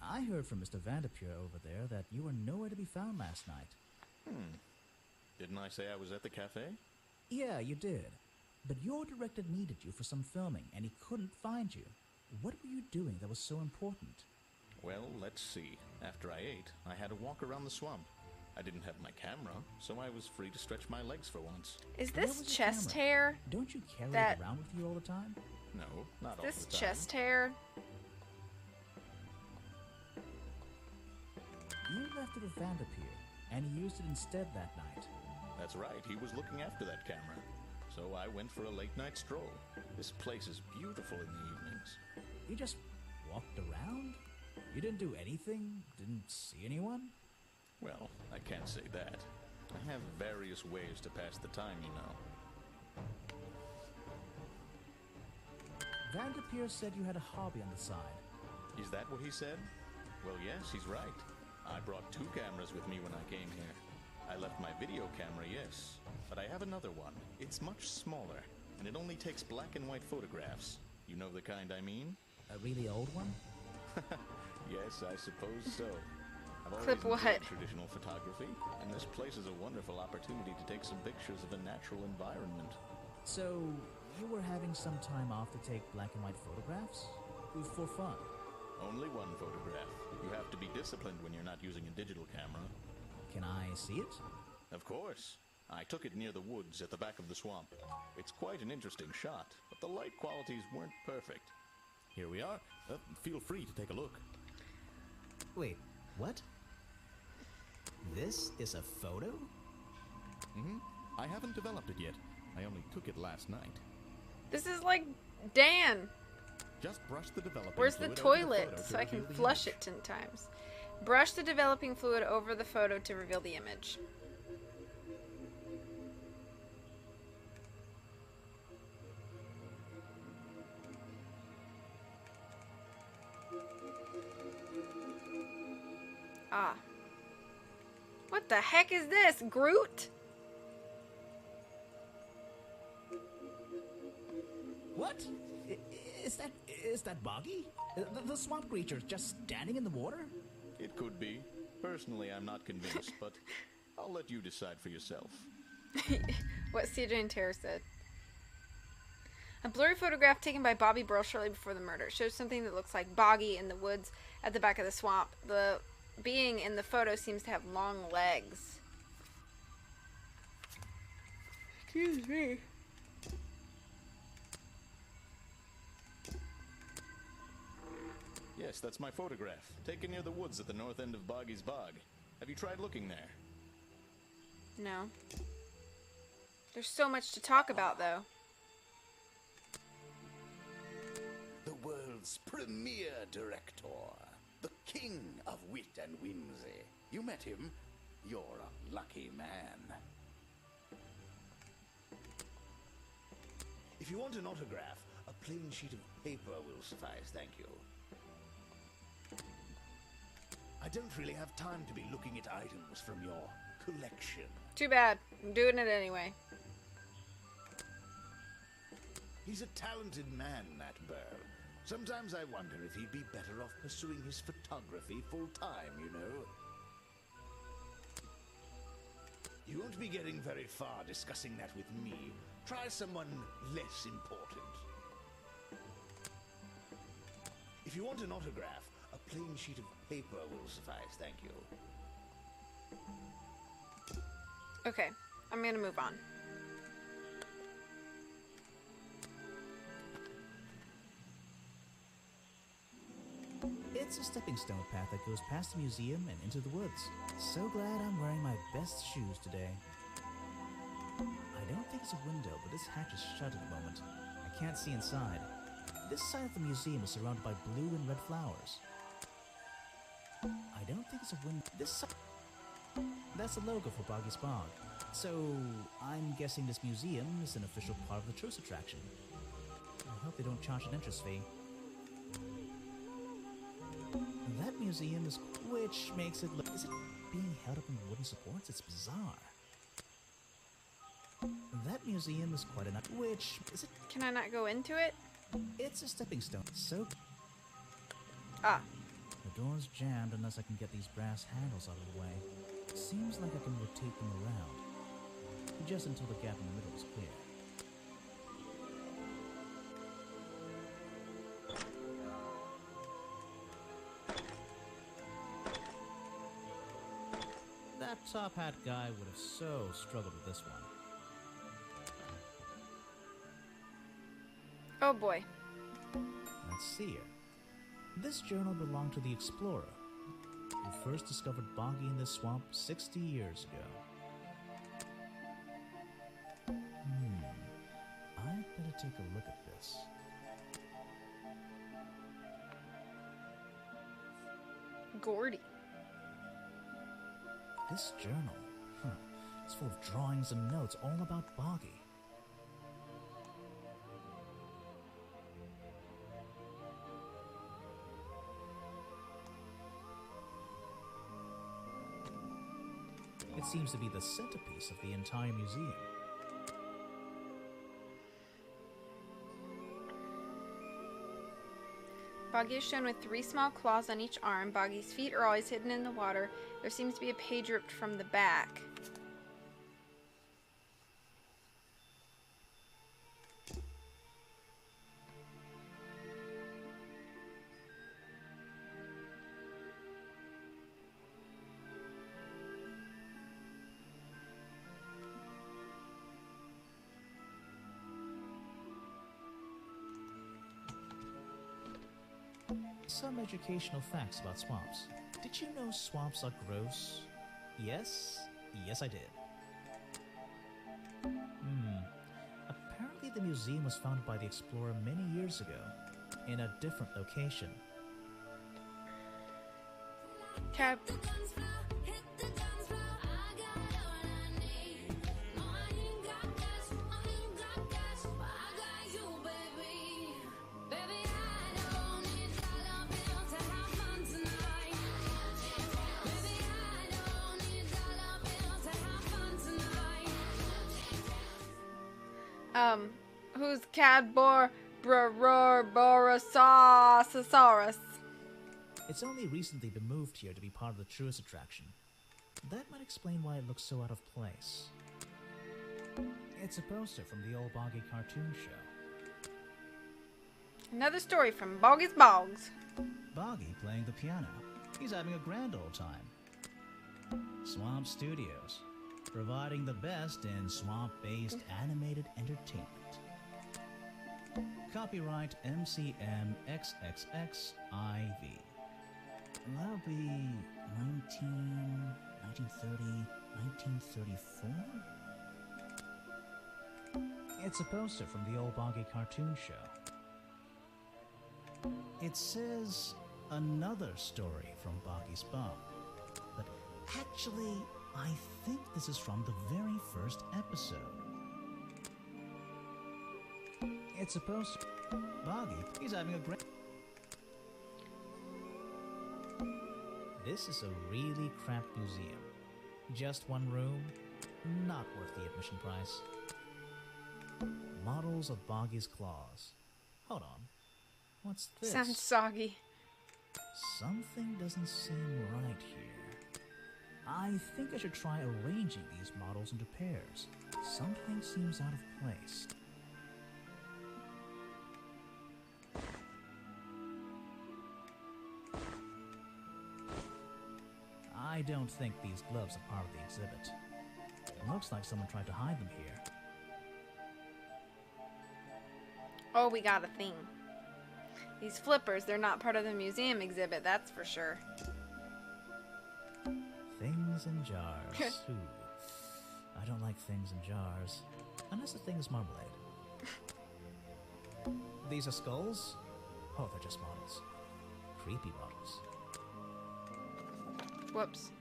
C: I heard from Mr. Vanderpure over there that you were nowhere to be found last night.
B: Didn't I say I was at the cafe?
C: Yeah, you did. But your director needed you for some filming, and he couldn't find you. What were you doing that was so important?
B: Well, let's see. After I ate, I had to walk around the swamp. I didn't have my camera, so I was free to stretch my legs for once.
A: Is
C: Where
A: this
C: was your
A: chest
C: camera?
A: hair?
C: Don't you carry
A: That-
C: it around with you all the time?
B: No, not all
A: This
B: the time.
A: chest hair?
C: You left it at Vanderpure, and he used it instead that night.
B: That's right, he was looking after that camera. So I went for a late night stroll. This place is beautiful in the evenings.
C: You just walked around? You didn't do anything? Didn't see anyone?
B: Well, I can't say that. I have various ways to pass the time, you know.
C: Vanderpure said you had a hobby on the side.
B: Is that what he said? Well, yes, he's right. I brought 2 cameras with me when I came here. I left my video camera, yes, but I have another one. It's much smaller, and it only takes black and white photographs. You know the kind I mean?
C: A really old one?
B: Yes, I suppose so. I've always
A: Clip what?
B: enjoyed traditional photography, and this place is a wonderful opportunity to take some pictures of a natural environment.
C: So, you were having some time off to take black and white photographs? For fun?
B: Only one photograph. You have to be disciplined when you're not using a digital camera.
C: Can I see it?
B: Of course. I took it near the woods at the back of the swamp. It's quite an interesting shot, but the light qualities weren't perfect. Here we are. Feel free to take a look.
F: Wait, what? This is a photo?
B: I haven't developed it yet. I only took it last night.
A: This is like Dan.
B: Just brush the developing
A: Where's the
B: fluid over
A: toilet
B: photo to
A: so I can
B: reveal the
A: flush
B: image.
A: it 10 times? Brush the developing fluid over the photo to reveal the image. Ah. What the heck is this? Groot?
C: What? Is that Boggy? The swamp creature just standing in the water?
B: It could be. Personally, I'm not convinced, but I'll let you decide for yourself.
A: What CJ and Tara said. A blurry photograph taken by Bobby Burl shortly before the murder shows something that looks like Boggy in the woods at the back of the swamp. The being in the photo seems to have long legs. Excuse me.
B: Yes, that's my photograph, taken near the woods at the north end of Boggy's Bog. Have you tried looking there?
A: No. There's so much to talk about, though.
E: The world's premier director. The king of wit and whimsy. You met him. You're a lucky man.
G: If you want an autograph, a plain sheet of paper will suffice, thank you. I don't really have time to be looking at items from your collection.
A: Too bad. I'm doing it anyway.
G: He's a talented man, that Burl. Sometimes I wonder if he'd be better off pursuing his photography full-time, you know. You won't be getting very far discussing that with me. Try someone less important. If you want an autograph, a plain sheet of paper will suffice, thank you.
A: Okay, I'm gonna move on.
C: It's a stepping stone path that goes past the museum and into the woods. So glad I'm wearing my best shoes today. I don't think it's a window, but this hatch is shut at the moment. I can't see inside. This side of the museum is surrounded by blue and red flowers. I don't think it's a window. This side... That's the logo for Boggy's Bog. So, I'm guessing this museum is an official part of the tourist attraction. I hope they don't charge an entrance fee. That museum is... which makes it look... Is it being held up in wooden supports? It's bizarre. That museum is quite enough. Which... Is it...
A: Can I not go into it?
C: It's a stepping stone. So...
A: Ah.
C: The door's jammed unless I can get these brass handles out of the way. Seems like I can rotate them around. Just until the gap in the middle is clear. That top hat guy would have so struggled with this one.
A: Oh boy.
C: Let's see here. This journal belonged to the explorer who first discovered Boggy in this swamp 60 years ago. I'd better take a look at this.
A: Gordy.
C: This journal, it's full of drawings and notes all about Boggy. It seems to be the centerpiece of the entire museum.
A: Boggy is shown with 3 small claws on each arm. Boggy's feet are always hidden in the water. There seems to be a page ripped from the back.
C: Some educational facts about swamps. Did you know swamps are gross? Yes? Yes, I did. Apparently the museum was founded by the explorer many years ago, in a different location.
A: Cab. Who's Cadbor Borosaurus?
C: It's only recently been moved here to be part of the tourist attraction. That might explain why it looks so out of place. It's a poster from the old Boggy cartoon show.
A: Another story from Boggy's Bogs.
C: Boggy playing the piano. He's having a grand old time. Swamp Studios, providing the best in swamp-based animated entertainment. Copyright MCM XXXIV. That'll be 1930, 1934? It's a poster from the old Boggy cartoon show. It says another story from Boggy's Bog. But actually, I think this is from the very first episode. It's a poster. Boggy, he's having a great... This is a really cramped museum. Just one room? Not worth the admission price. Models of Boggy's claws. Hold on. What's this?
A: Sounds soggy.
C: Something doesn't seem right here. I think I should try arranging these models into pairs. Something seems out of place. I don't think these gloves are part of the exhibit. It looks like someone tried to hide them here.
A: Oh, we got a thing. These flippers, they're not part of the museum exhibit, that's for sure.
C: Things in jars. Ooh. I don't like things in jars. Unless the thing is marmalade. These are skulls? Oh, they're just models. Creepy models.
A: Whoops.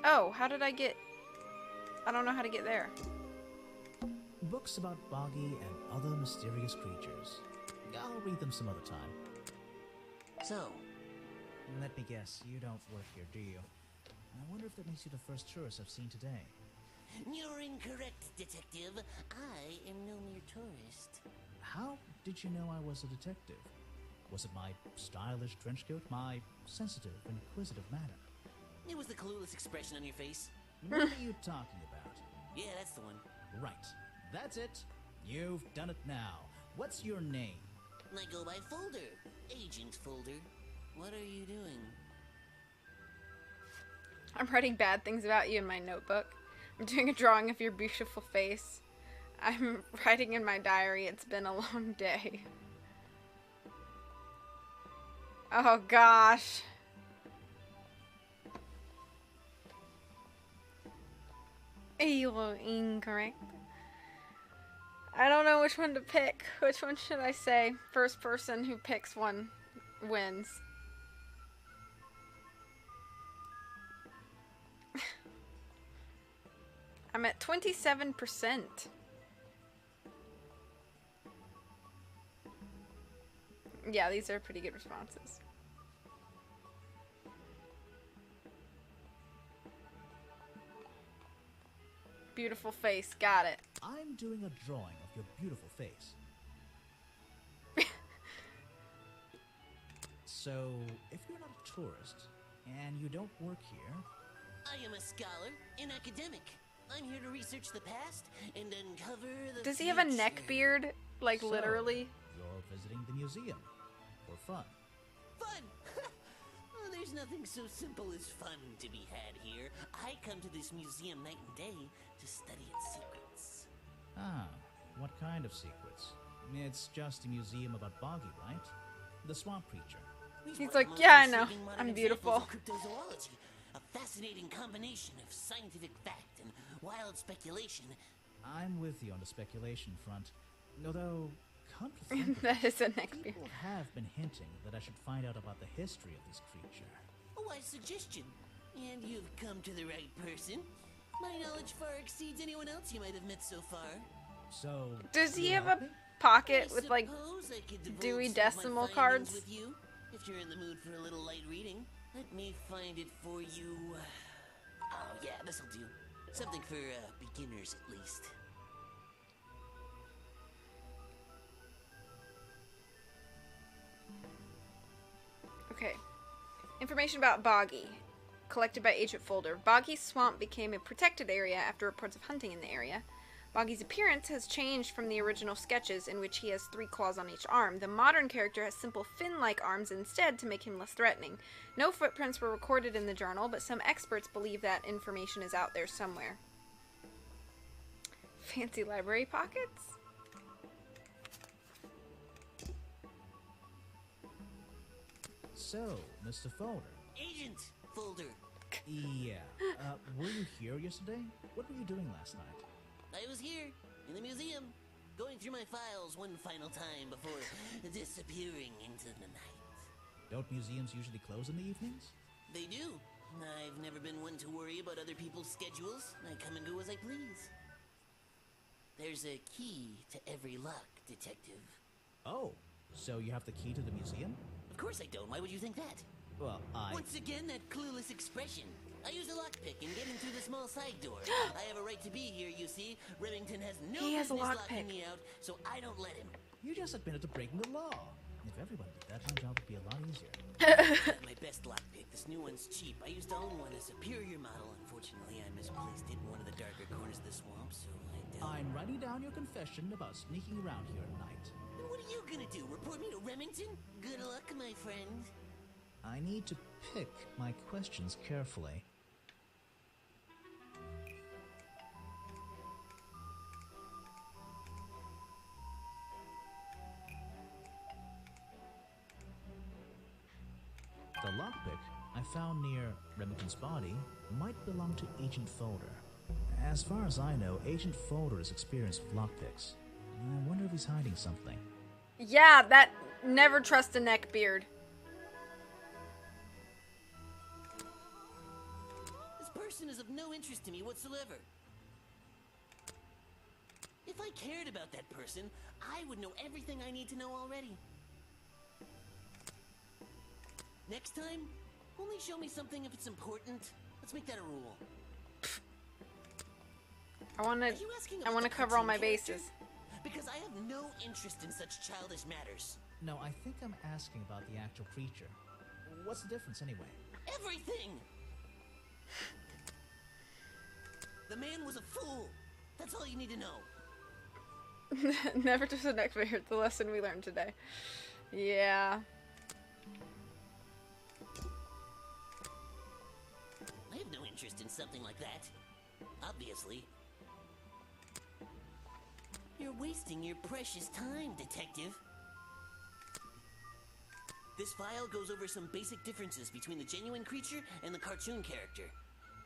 A: Oh, how did I get... I don't know how to get there.
C: Books about Boggy and other mysterious creatures. I'll read them some other time. So, let me guess, you don't work here, do you? I wonder if that makes you the first tourist I've seen today.
H: You're incorrect, detective. I am no mere tourist.
C: How did you know I was a detective? Was it my stylish trench coat, my sensitive, inquisitive manner?
H: It was the clueless expression on your face.
C: What are you talking about?
H: Yeah, that's the one.
C: Right. That's it. You've done it now. What's your name?
H: I go by Folder. Agent Folder. What are you doing?
A: I'm writing bad things about you in my notebook. I'm doing a drawing of your beautiful face. I'm writing in my diary, it's been a long day. Oh gosh. You were incorrect. I don't know which one to pick. Which one should I say? First person who picks one wins. I'm at 27%. Yeah, these are pretty good responses. Beautiful face, got it.
C: I'm doing a drawing of your beautiful face. So, if you're not a tourist, and you don't work here...
H: I am a scholar, an academic. I'm here to research the past and uncover the
A: Does he have a
H: future.
A: neck beard? Like,
C: So,
A: literally?
C: You're visiting the museum. For fun.
H: Fun! Oh, there's nothing so simple as fun to be had here. I come to this museum night and day to study its secrets.
C: Ah, what kind of secrets? It's just a museum about Boggy, right? The swamp creature.
H: We've
A: He's
H: one of
A: like,
H: the most
A: "Yeah, I know.
H: intriguing modern
A: I'm
H: examples
A: beautiful."
H: of cryptozoology, a fascinating combination of scientific fact and wild speculation.
C: I'm with you on the speculation front. Although, come to think of it,
A: That is a neck beard.
C: people have been hinting that I should find out about the history of this creature.
H: A wise suggestion. And you've come to the right person. My knowledge far exceeds anyone else you might have met so far.
C: So,
A: Does he
C: you
A: have
C: help
A: a
C: me?
A: pocket
H: I
A: with, like,
H: suppose I could divulge
A: Dewey
H: some of my
A: Decimal
H: findings
A: cards?
H: with you, if you're in the mood for a little light reading. Let me find it for you. Oh yeah, this'll do. Something for beginners at least.
A: Okay. Information about Boggy. Collected by Agent Folder. Boggy's swamp became a protected area after reports of hunting in the area. Boggy's appearance has changed from the original sketches, in which he has 3 claws on each arm. The modern character has simple fin-like arms instead to make him less threatening. No footprints were recorded in the journal, but some experts believe that information is out there somewhere. Fancy library pockets?
C: So, Mr. Folder.
H: Agent Folder.
C: Yeah. Were you here yesterday? What were you doing last night?
H: I was here, in the museum, going through my files one final time before disappearing into the night.
C: Don't museums usually close in the evenings?
H: They do. I've never been one to worry about other people's schedules. I come and go as I please. There's a key to every lock, detective.
C: Oh, so you have the key to the museum?
H: Of course I don't. Why would you think that?
C: Well,
H: Once again, that clueless expression. I use a lockpick in getting through this small side door. I have a right to be here, you see. Remington has no
A: He has a
H: business
A: lockpick.
H: locking me out, so I don't let him.
C: You just admitted to breaking the law. If everyone did that, my job would be a lot easier.
H: My best lockpick. This new one's cheap. I used to own one, a superior model. Unfortunately, I misplaced it in one of the darker corners of the swamp, so
C: I'm writing down your confession about sneaking around here at night.
H: And what are you gonna do? Report me to Remington? Good luck, my friend.
C: I need to pick my questions carefully. The lockpick I found near Remington's body might belong to Agent Folder. As far as I know, Agent Folder is experienced with lockpicks. I wonder if he's hiding something.
A: Yeah, that never trust a neckbeard.
H: This person is of no interest to me whatsoever. If I cared about that person, I would know everything I need to know already. Next time, only show me something if it's important. Let's make that a rule.
A: I want
H: Are you asking
A: to
H: about the
A: cover all my
H: cartoon character?
A: bases.
H: Because I have no interest in such childish matters.
C: No, I think I'm asking about the actual creature. What's the difference anyway?
H: Everything! The man was a fool. That's all you need to know.
A: Never trust a neckbeard. The lesson we learned today. Yeah.
H: I have no interest in something like that. Obviously. You're wasting your precious time, Detective. This file goes over some basic differences between the genuine creature and the cartoon character.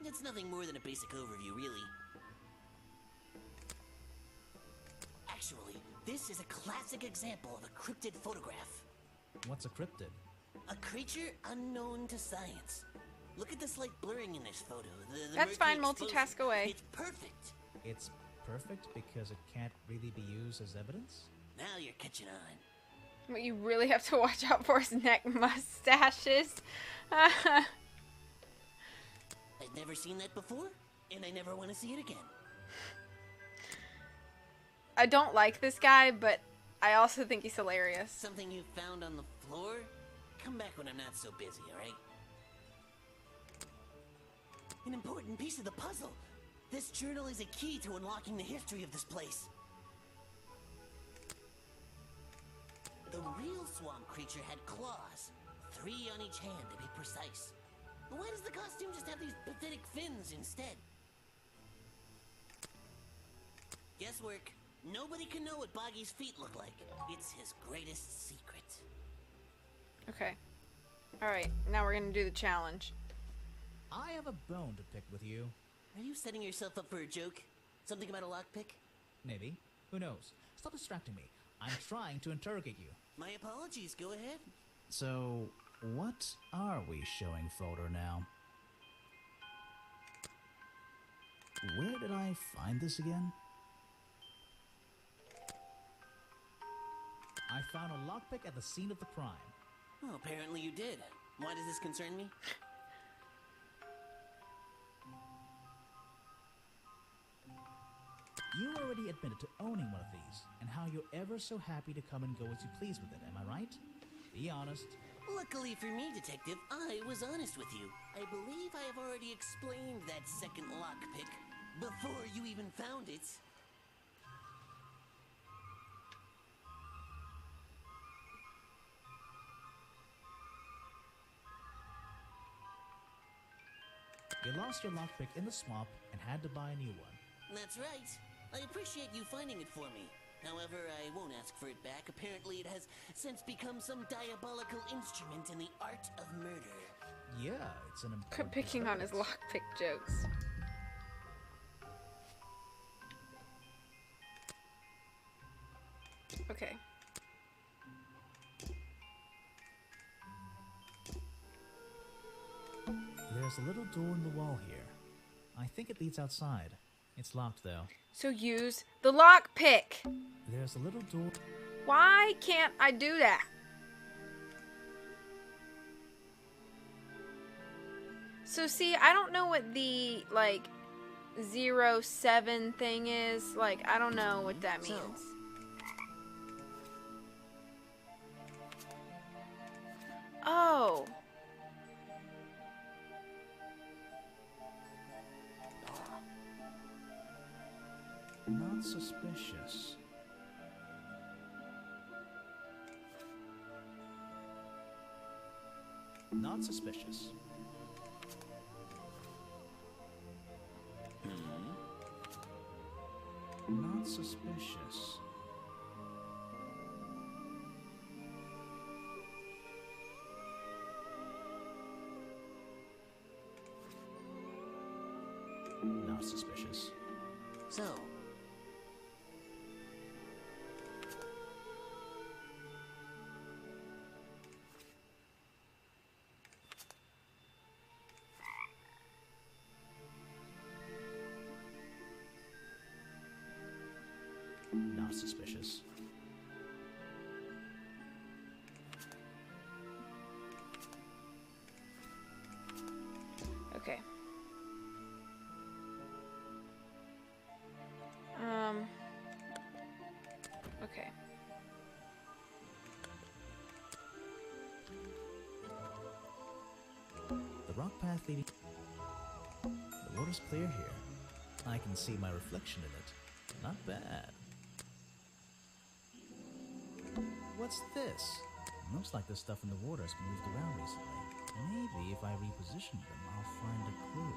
H: It's nothing more than a basic overview, really. Actually, this is a classic example of a cryptid photograph.
C: What's a cryptid?
H: A creature unknown to science. Look at the slight blurring in this photo. The
A: That's
H: murky
A: fine, multitask
H: exposure.
A: away.
H: It's perfect.
C: It's perfect because it can't really be used as evidence?
H: Now you're catching on.
A: What you really have to watch out for is neck mustaches.
H: I've never seen that before, and I never want to see it again.
A: I don't like this guy, but I also think he's hilarious.
H: Something you found on the floor? Come back when I'm not so busy, alright? An important piece of the puzzle. This journal is a key to unlocking the history of this place. The real swamp creature had claws. 3 on each hand, to be precise. Why does the costume just have these pathetic fins instead? Guesswork. Nobody can know what Boggy's feet look like. It's his greatest secret.
A: Okay. Alright, now we're gonna do the challenge.
C: I have a bone to pick with you.
H: Are you setting yourself up for a joke? Something about a lockpick?
C: Maybe. Who knows? Stop distracting me. I'm trying to interrogate you.
H: My apologies, go ahead.
C: So, what are we showing Folder now? Where did I find this again? I found a lockpick at the scene of the crime.
H: Oh, apparently you did. Why does this concern me?
C: You already admitted to owning one of these, and how you're ever so happy to come and go as you please with it, am I right? Be honest.
H: Luckily for me, Detective, I was honest with you. I believe I have already explained that second lockpick before you even found it.
C: You lost your lockpick in the swamp and had to buy a new one.
H: That's right. I appreciate you finding it for me. However, I won't ask for it back. Apparently, it has since become some diabolical instrument in the art of murder.
C: Yeah, it's an
A: Quit
C: important
A: picking on his
C: evidence.
A: lockpick jokes. Okay.
C: There's a little door in the wall here. I think it leads outside. It's locked though.
A: So use the lockpick.
C: There's a little door.
A: Why can't I do that? So see, I don't know what the, like, 07 thing is. Like, I don't know what that
H: So-
A: means. Oh.
C: Not suspicious. Not suspicious. Not suspicious. Not suspicious.
H: So,
C: Not suspicious.
A: Okay. Okay.
C: The rock path leading... The water's clear here. I can see my reflection in it. Not bad. What's this? Looks like the stuff in the water's moved around recently. Maybe if I reposition them, I'll find a clue.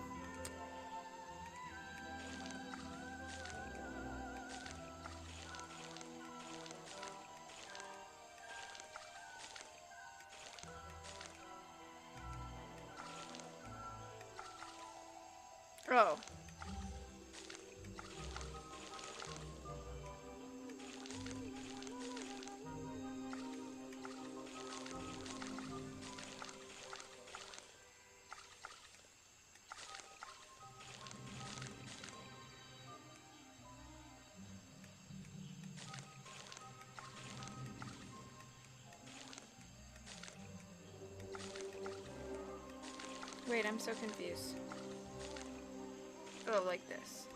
A: Oh. Wait, I'm so confused. Oh, like this.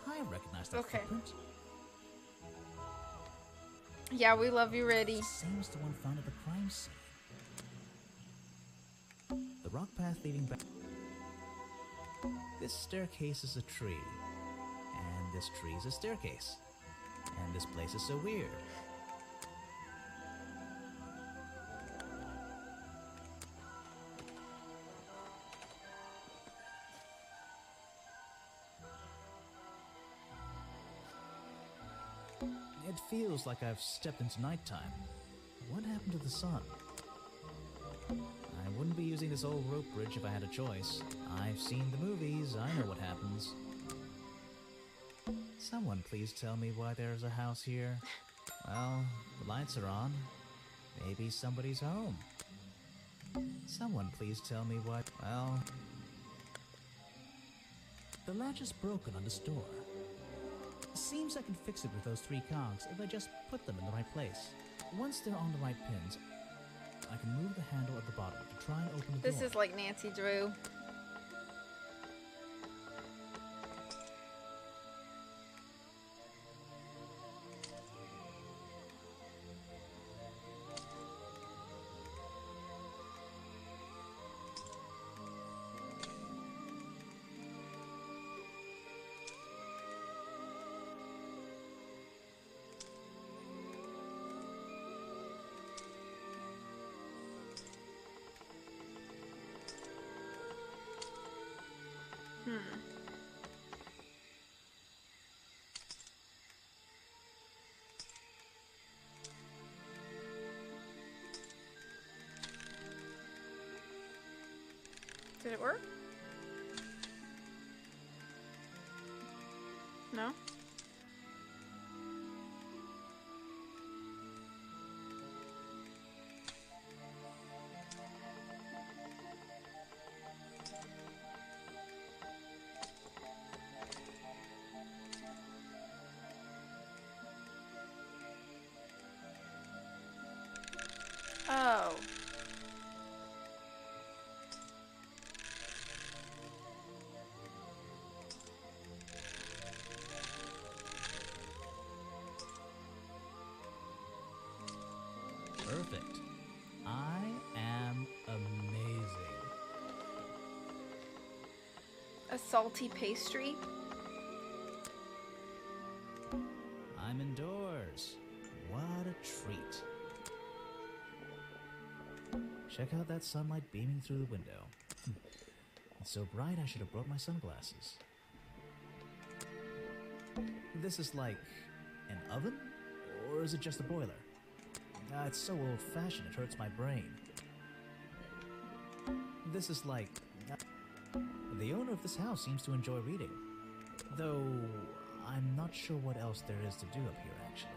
C: I recognize that
A: Okay.
C: footprint.
A: Yeah, we love you, Reddy.
C: Same as the one found at the crime scene. The rock path leading back. This staircase is a tree. And this tree is a staircase. And this place is so weird. It feels like I've stepped into nighttime. What happened to the sun? I wouldn't be using this old rope bridge if I had a choice. I've seen the movies, I know what happens. Someone please tell me why there's a house here. Well, the lights are on. Maybe somebody's home. Someone please tell me what... Well... The latch is broken on this door. Seems I can fix it with those 3 cogs if I just put them in the right place. Once they're on the right pins, I can move the handle at the bottom to try and open the
A: This
C: door.
A: is like Nancy Drew. Did it work? No? A salty pastry.
C: I'm indoors. What a treat. Check out that sunlight beaming through the window. It's so bright I should have brought my sunglasses. This is like an oven? Or is it just a boiler? It's so old-fashioned it hurts my brain. This is like... The owner of this house seems to enjoy reading. Though, I'm not sure what else there is to do up here, actually.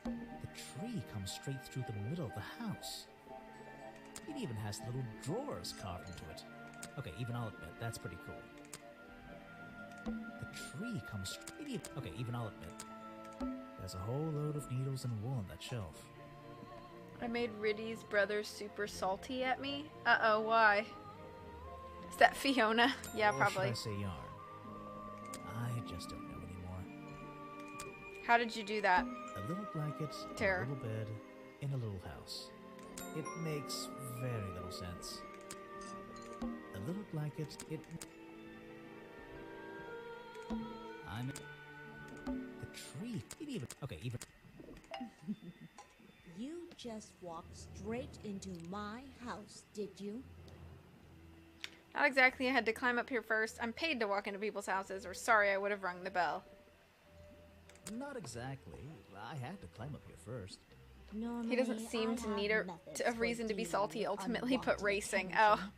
C: The tree comes straight through the middle of the house. It even has little drawers carved into it. Okay, even I'll admit, that's pretty cool. The tree comes straight... Okay, even I'll admit. There's a whole load of needles and wool on that shelf.
A: I made Riddy's brother super salty at me. Uh-oh, why? Is that Fiona? Yeah,
C: or
A: probably.
C: Should I say yarn? I just don't know anymore.
A: How did you do that?
C: A little blanket,
A: Terror.
C: a little bed, in a little house. It makes very little sense. A little blanket, I'm... The tree, it even... Okay, even...
I: You just walked straight into my house, did you?
A: Not exactly. I had to climb up here first. I'm paid to walk into people's houses, or sorry, I would have rung the bell.
C: Not exactly. I had to climb up here first.
I: Normally,
A: He doesn't seem
I: I
A: to
I: have
A: need
I: methods
A: a
I: for
A: reason to be
I: dealing
A: salty,
I: with
A: ultimately put
I: unwanted
A: racing.
I: attention,
A: Oh.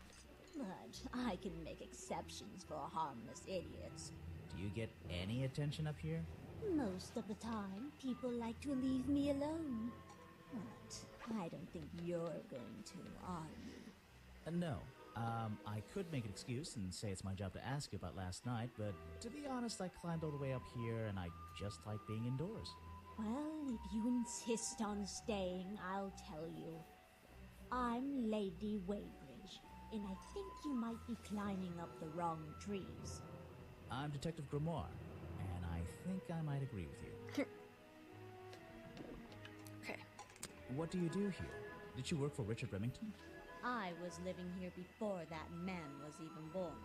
I: But I can make exceptions for harmless idiots.
C: Do you get any attention up here?
I: Most of the time, people like to leave me alone. But I don't think you're going to, are you?
C: No. I could make an excuse and say it's my job to ask you about last night, but to be honest, I climbed all the way up here and I just like being indoors.
I: Well, if you insist on staying, I'll tell you. I'm Lady Weybridge, and I think you might be climbing up the wrong trees.
C: I'm Detective Grimore, and I think I might agree with you.
A: Okay.
C: What do you do here? Did you work for Richard Remington?
I: I was living here before that man was even born,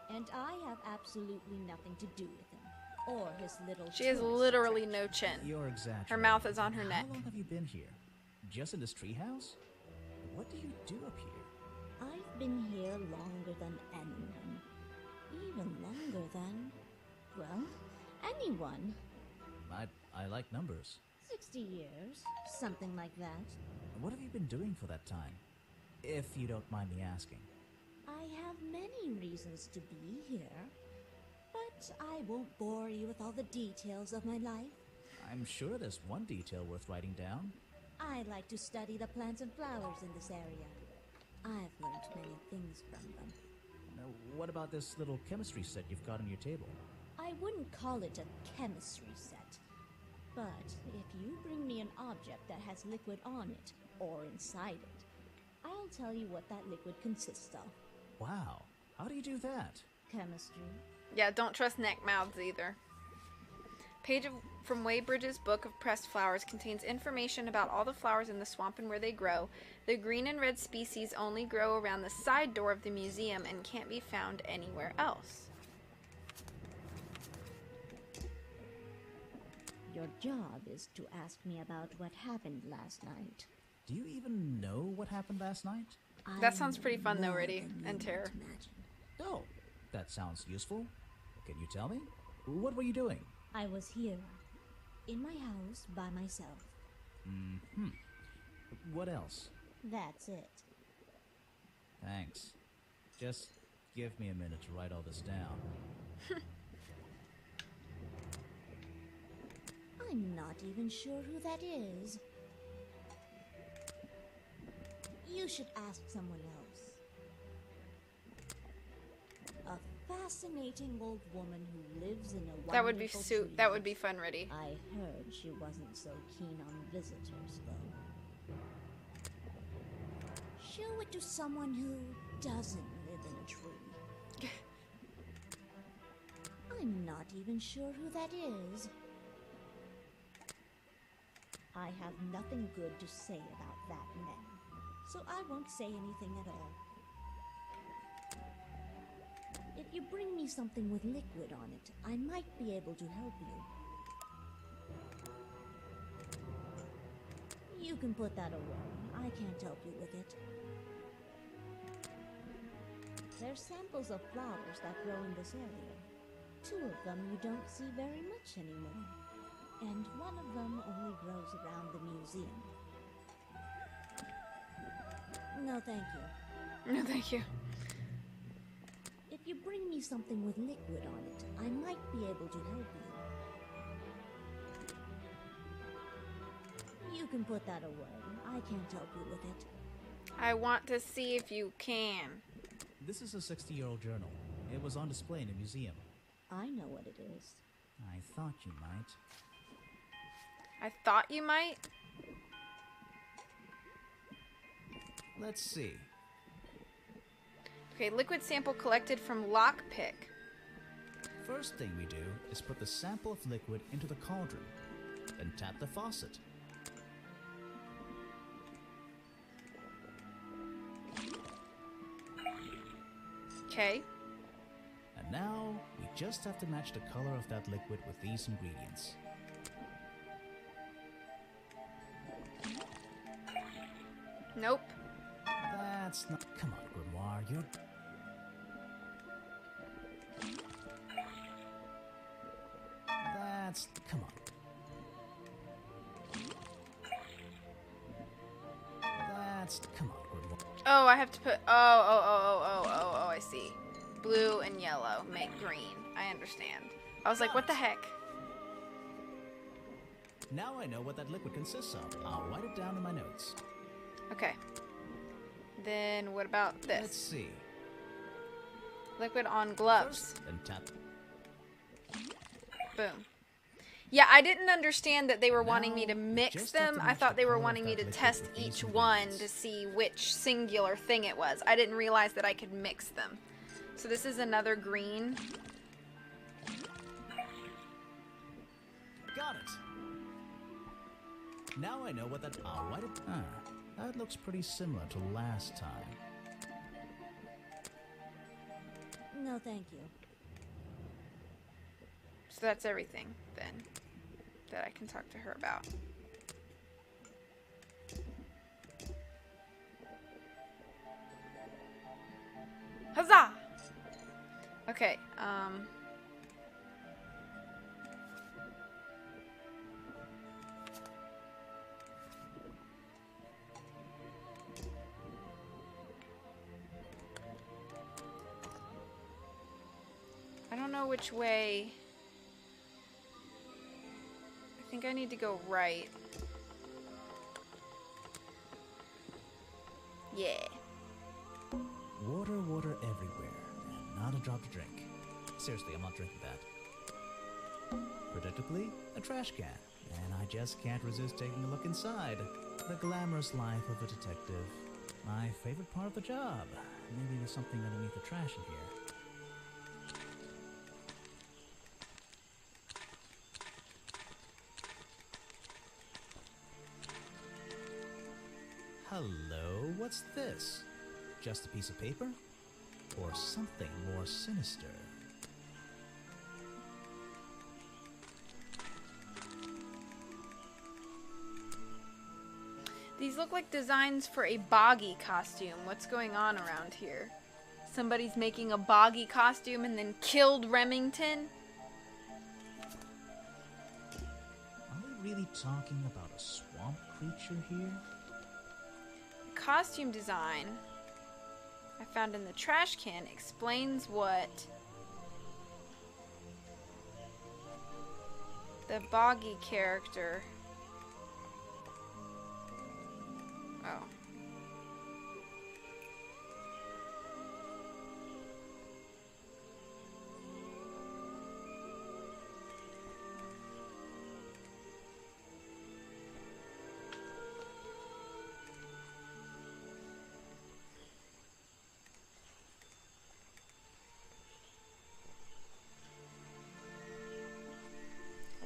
I: and I have absolutely nothing to do with him, or his little
A: She has
I: tourist
A: literally
I: attraction.
A: no chin.
C: You're exaggerating.
A: Her mouth is on her neck.
C: How long have you been here? Just in this treehouse? What do you do up here?
I: I've been here longer than anyone. Even longer than, well, anyone.
C: I like numbers.
I: 60 years, something like that.
C: What have you been doing for that time? If you don't mind me asking.
I: I have many reasons to be here, but I won't bore you with all the details of my life.
C: I'm sure there's one detail worth writing down.
I: I like to study the plants and flowers in this area. I've learned many things from them.
C: Now, what about this little chemistry set you've got on your table?
I: I wouldn't call it a chemistry set, but if you bring me an object that has liquid on it, or inside it, I'll tell you what that liquid consists of.
C: Wow, how do you do that?
I: Chemistry.
A: Yeah, don't trust neck mouths either. From Weybridge's Book of Pressed Flowers contains information about all the flowers in the swamp and where they grow. The green and red species only grow around the side door of the museum and can't be found anywhere else.
I: Your job is to ask me about what happened last night.
C: Do you even know what happened last night?
A: That sounds pretty fun though,
I: More
A: Riddy,
I: than you
A: and
I: might
A: Terror.
I: imagine.
C: Oh, that sounds useful. Can you tell me? What were you doing?
I: I was here, in my house, by myself.
C: What else?
I: That's it.
C: Thanks. Just give me a minute to write all this down.
I: I'm not even sure who that is. You should ask someone else. A fascinating old woman who lives in a
A: That would be
I: wonderful
A: that would be
I: treehouse.
A: fun, Riddy.
I: I heard she wasn't so keen on visitors, though. Show it to someone who doesn't live in a tree. I'm not even sure who that is. I have nothing good to say about that man, so I won't say anything at all. If you bring me something with liquid on it, I might be able to help you. You can put that away. I can't help you with it. They're samples of flowers that grow in this area. 2 of them you don't see very much anymore. And 1 of them only grows around the museum. No, thank you.
A: No, thank you.
I: If you bring me something with liquid on it, I might be able to help you. You can put that away. I can't help you with it.
A: I want to see if you can.
C: This is a 60-year-old journal. It was on display in a museum.
I: I know what it is.
C: I thought you might.
A: I thought you might?
C: Let's see.
A: Okay, liquid sample collected from lockpick.
C: First thing we do is put the sample of liquid into the cauldron, then tap the faucet.
A: Okay.
C: And now, we just have to match the color of that liquid with these ingredients.
A: Nope.
C: That's not... Come on, Grimoire, you're... That's... Come on. That's... Come on, Grimoire.
A: Oh, I have to put... Oh, I see. Blue and yellow make green. I understand. I was like, what the heck?
C: Now I know what that liquid consists of. I'll write it down in my notes.
A: Okay. Then what about this?
C: Let's see.
A: Liquid on gloves.
C: First, then tap.
A: Boom. Yeah, I didn't understand that they were wanting me to
C: Now,
A: mix
C: just have
A: them.
C: to
A: I
C: match
A: thought
C: the
A: they were
C: color of
A: wanting me
C: that
A: to
C: liquid
A: test
C: with these
A: each one
C: ingredients.
A: to see which singular thing it was. I didn't realize that I could mix them. So this is another green.
C: Got it. Now I know what that... I'll write it... Ah, that looks pretty similar to last time.
I: No, thank you.
A: So that's everything, then, that I can talk to her about. Huzzah! Okay, I don't know which way. I think I need to go right. Yeah.
C: Water, water everywhere, and not a drop to drink. Seriously, I'm not drinking that. Predictably, a trash can, and I just can't resist taking a look inside. The glamorous life of a detective. My favorite part of the job. Maybe there's something underneath the trash in here. Hello, what's this? Just a piece of paper? Or something more sinister?
A: These look like designs for a boggy costume. What's going on around here? Somebody's making a boggy costume and then killed Remington?
C: Are we really talking about a swamp creature here?
A: Costume design I found in the trash can explains what the boggy character. Oh.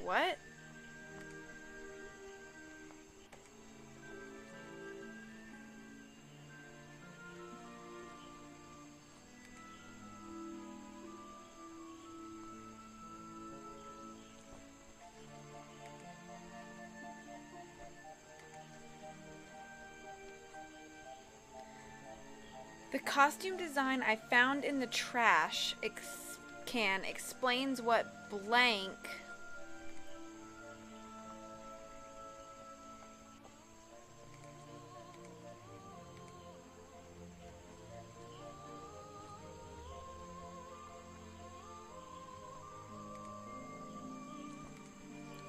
A: What? The costume design I found in the trash can explains what blank.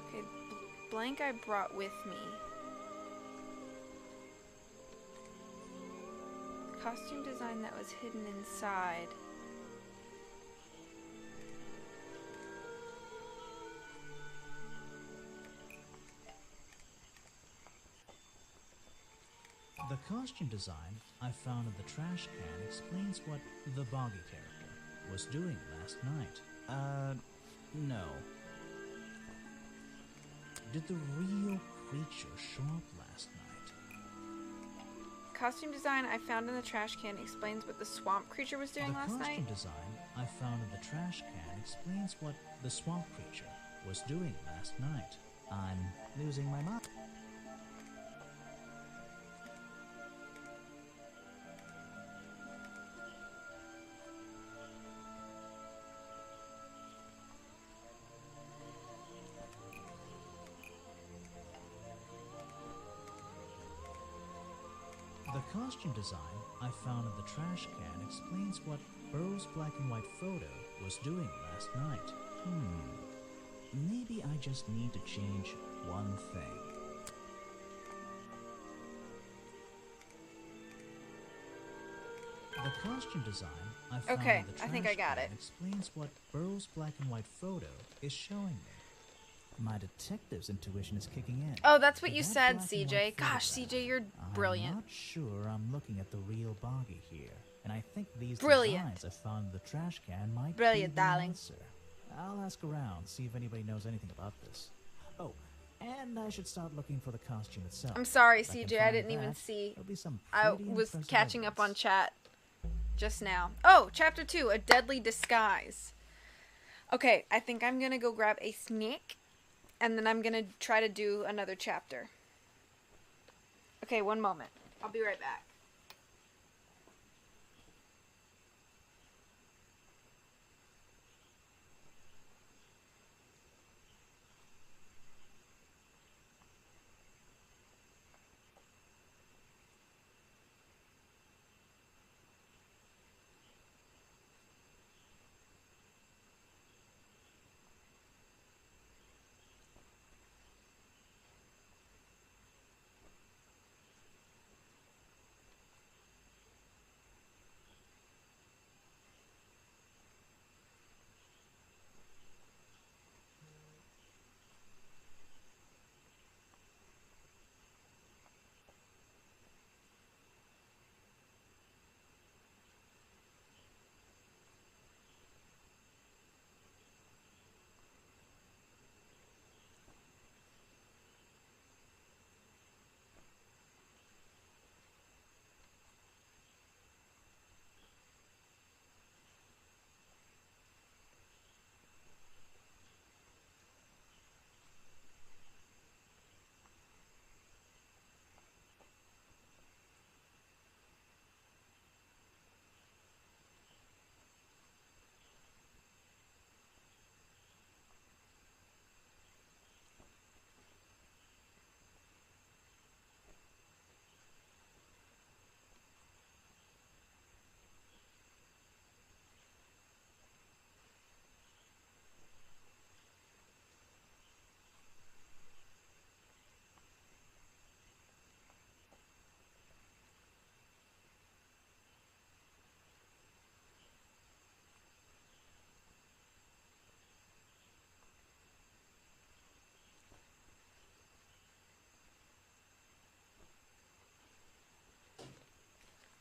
A: Okay, blank I brought with me. Costume design that was hidden inside.
C: The costume design I found in the trash can explains what the Boggy character was doing last night. No. Did the real creature show up last night?
A: Costume design I found in the trash can explains what the swamp creature was doing last night.
C: The costume design I found in the trash can explains what the swamp creature was doing last night. I'm losing my mind. The costume design I found in the trash can explains what Burrow's black and white photo was doing last night. Maybe I just need to change one thing. The costume design I found
A: Okay,
C: in the trash
A: I think I got
C: can
A: it.
C: explains what Burrow's black and white photo is showing me. My detective's intuition is kicking in.
A: Oh, that's what
C: With
A: you
C: that
A: said,
C: black and
A: CJ.
C: white
A: Gosh,
C: photograph,
A: CJ, you're brilliant.
C: I'm not sure I'm looking at the real Boggy here, and I think these
A: Brilliant.
C: designs I found in the trash can might
A: Brilliant,
C: be the
A: darling.
C: answer. I'll ask around, see if anybody knows anything about this. Oh, and I should start looking for the costume itself.
A: I'm sorry,
C: If I can
A: CJ. I
C: find
A: didn't even
C: that,
A: see.
C: there'll be some
A: I
C: pretty
A: was
C: impressive
A: catching up on
C: evidence.
A: chat just now. Oh, chapter 2, A Deadly Disguise. Okay, I think I'm gonna go grab a snack, and then I'm gonna try to do another chapter. Okay, one moment. I'll be right back.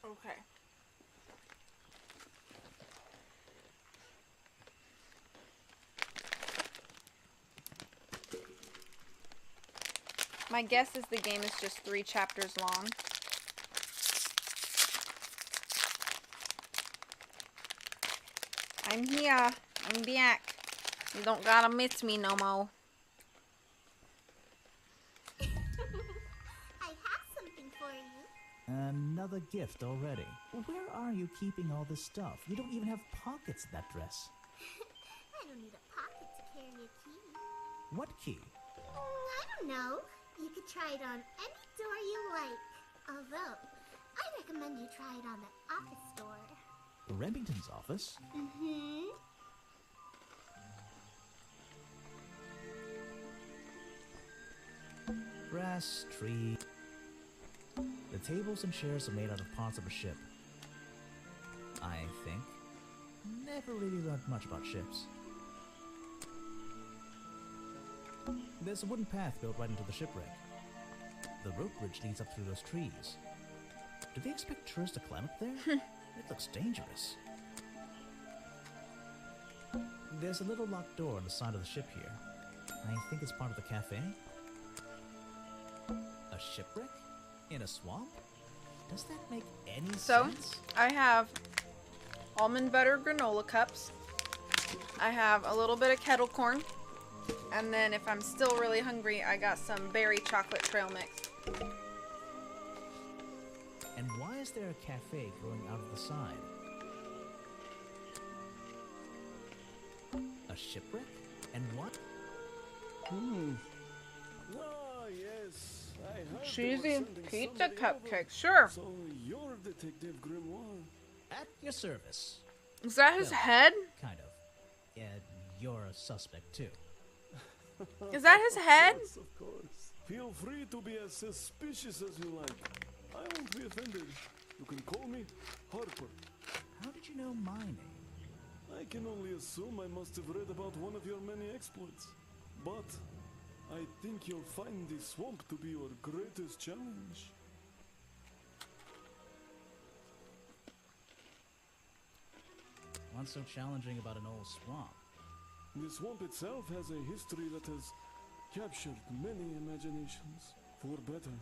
A: Okay. My guess is the game is just 3 chapters long. I'm here. I'm back. You don't gotta miss me no more.
D: I have something for you.
C: another gift already. Where are you keeping all this stuff? You don't even have pockets in that dress.
D: I don't need a pocket to carry a key.
C: What key?
D: I don't know. You could try it on any door you like. Although, I recommend you try it on the office door.
C: Remington's office?
D: Mm-hmm.
C: Grass, tree. The tables and chairs are made out of parts of a ship. I think. Never really learned much about ships. There's a wooden path built right into the shipwreck. The rope bridge leads up through those trees. Do they expect tourists to climb up there? It looks dangerous. There's a little locked door on the side of the ship here. I think it's part of the cafe. A shipwreck? In a swamp? Does that make any sense?
A: I have almond butter granola cups. I have a little bit of kettle corn. And then if I'm still really hungry, I got some berry chocolate trail mix.
C: And why is there a cafe growing out of the side? A shipwreck? And what?
J: Ah, yes. I heard
A: Cheesy pizza cupcakes, sure.
J: So you're Detective Grimoire.
C: At your service.
A: Is that his
C: Well,
A: head?
C: Kind of. Yeah, you're a suspect too.
A: Is that his head?
J: Yes, of course. Feel free to be as suspicious as you like. I won't be offended. You can call me Harper.
C: How did you know my name?
J: I can only assume I must have read about one of your many exploits. But I think you'll find the swamp to be your greatest challenge.
C: What's so challenging about an old swamp?
J: The swamp itself has a history that has captured many imaginations, for better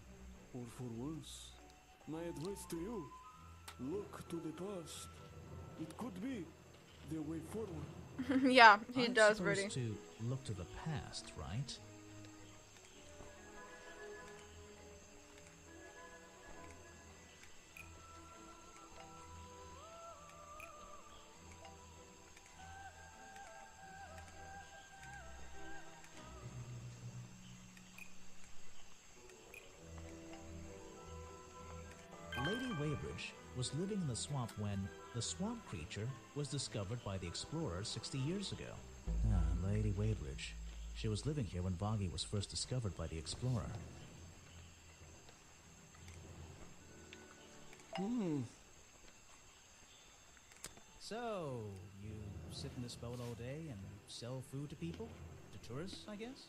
J: or for worse. My advice to you, look to the past. It could be the way forward.
A: Yeah, he
C: I'm
A: does,
C: supposed
A: Rudy.
C: to look to the past, right? Lady Weybridge was living in the swamp when the swamp creature was discovered by the explorers 60 years ago. Ah, Lady Weybridge. She was living here when Boggy was first discovered by the explorer. So, you sit in this boat all day and sell food to people? To tourists, I guess?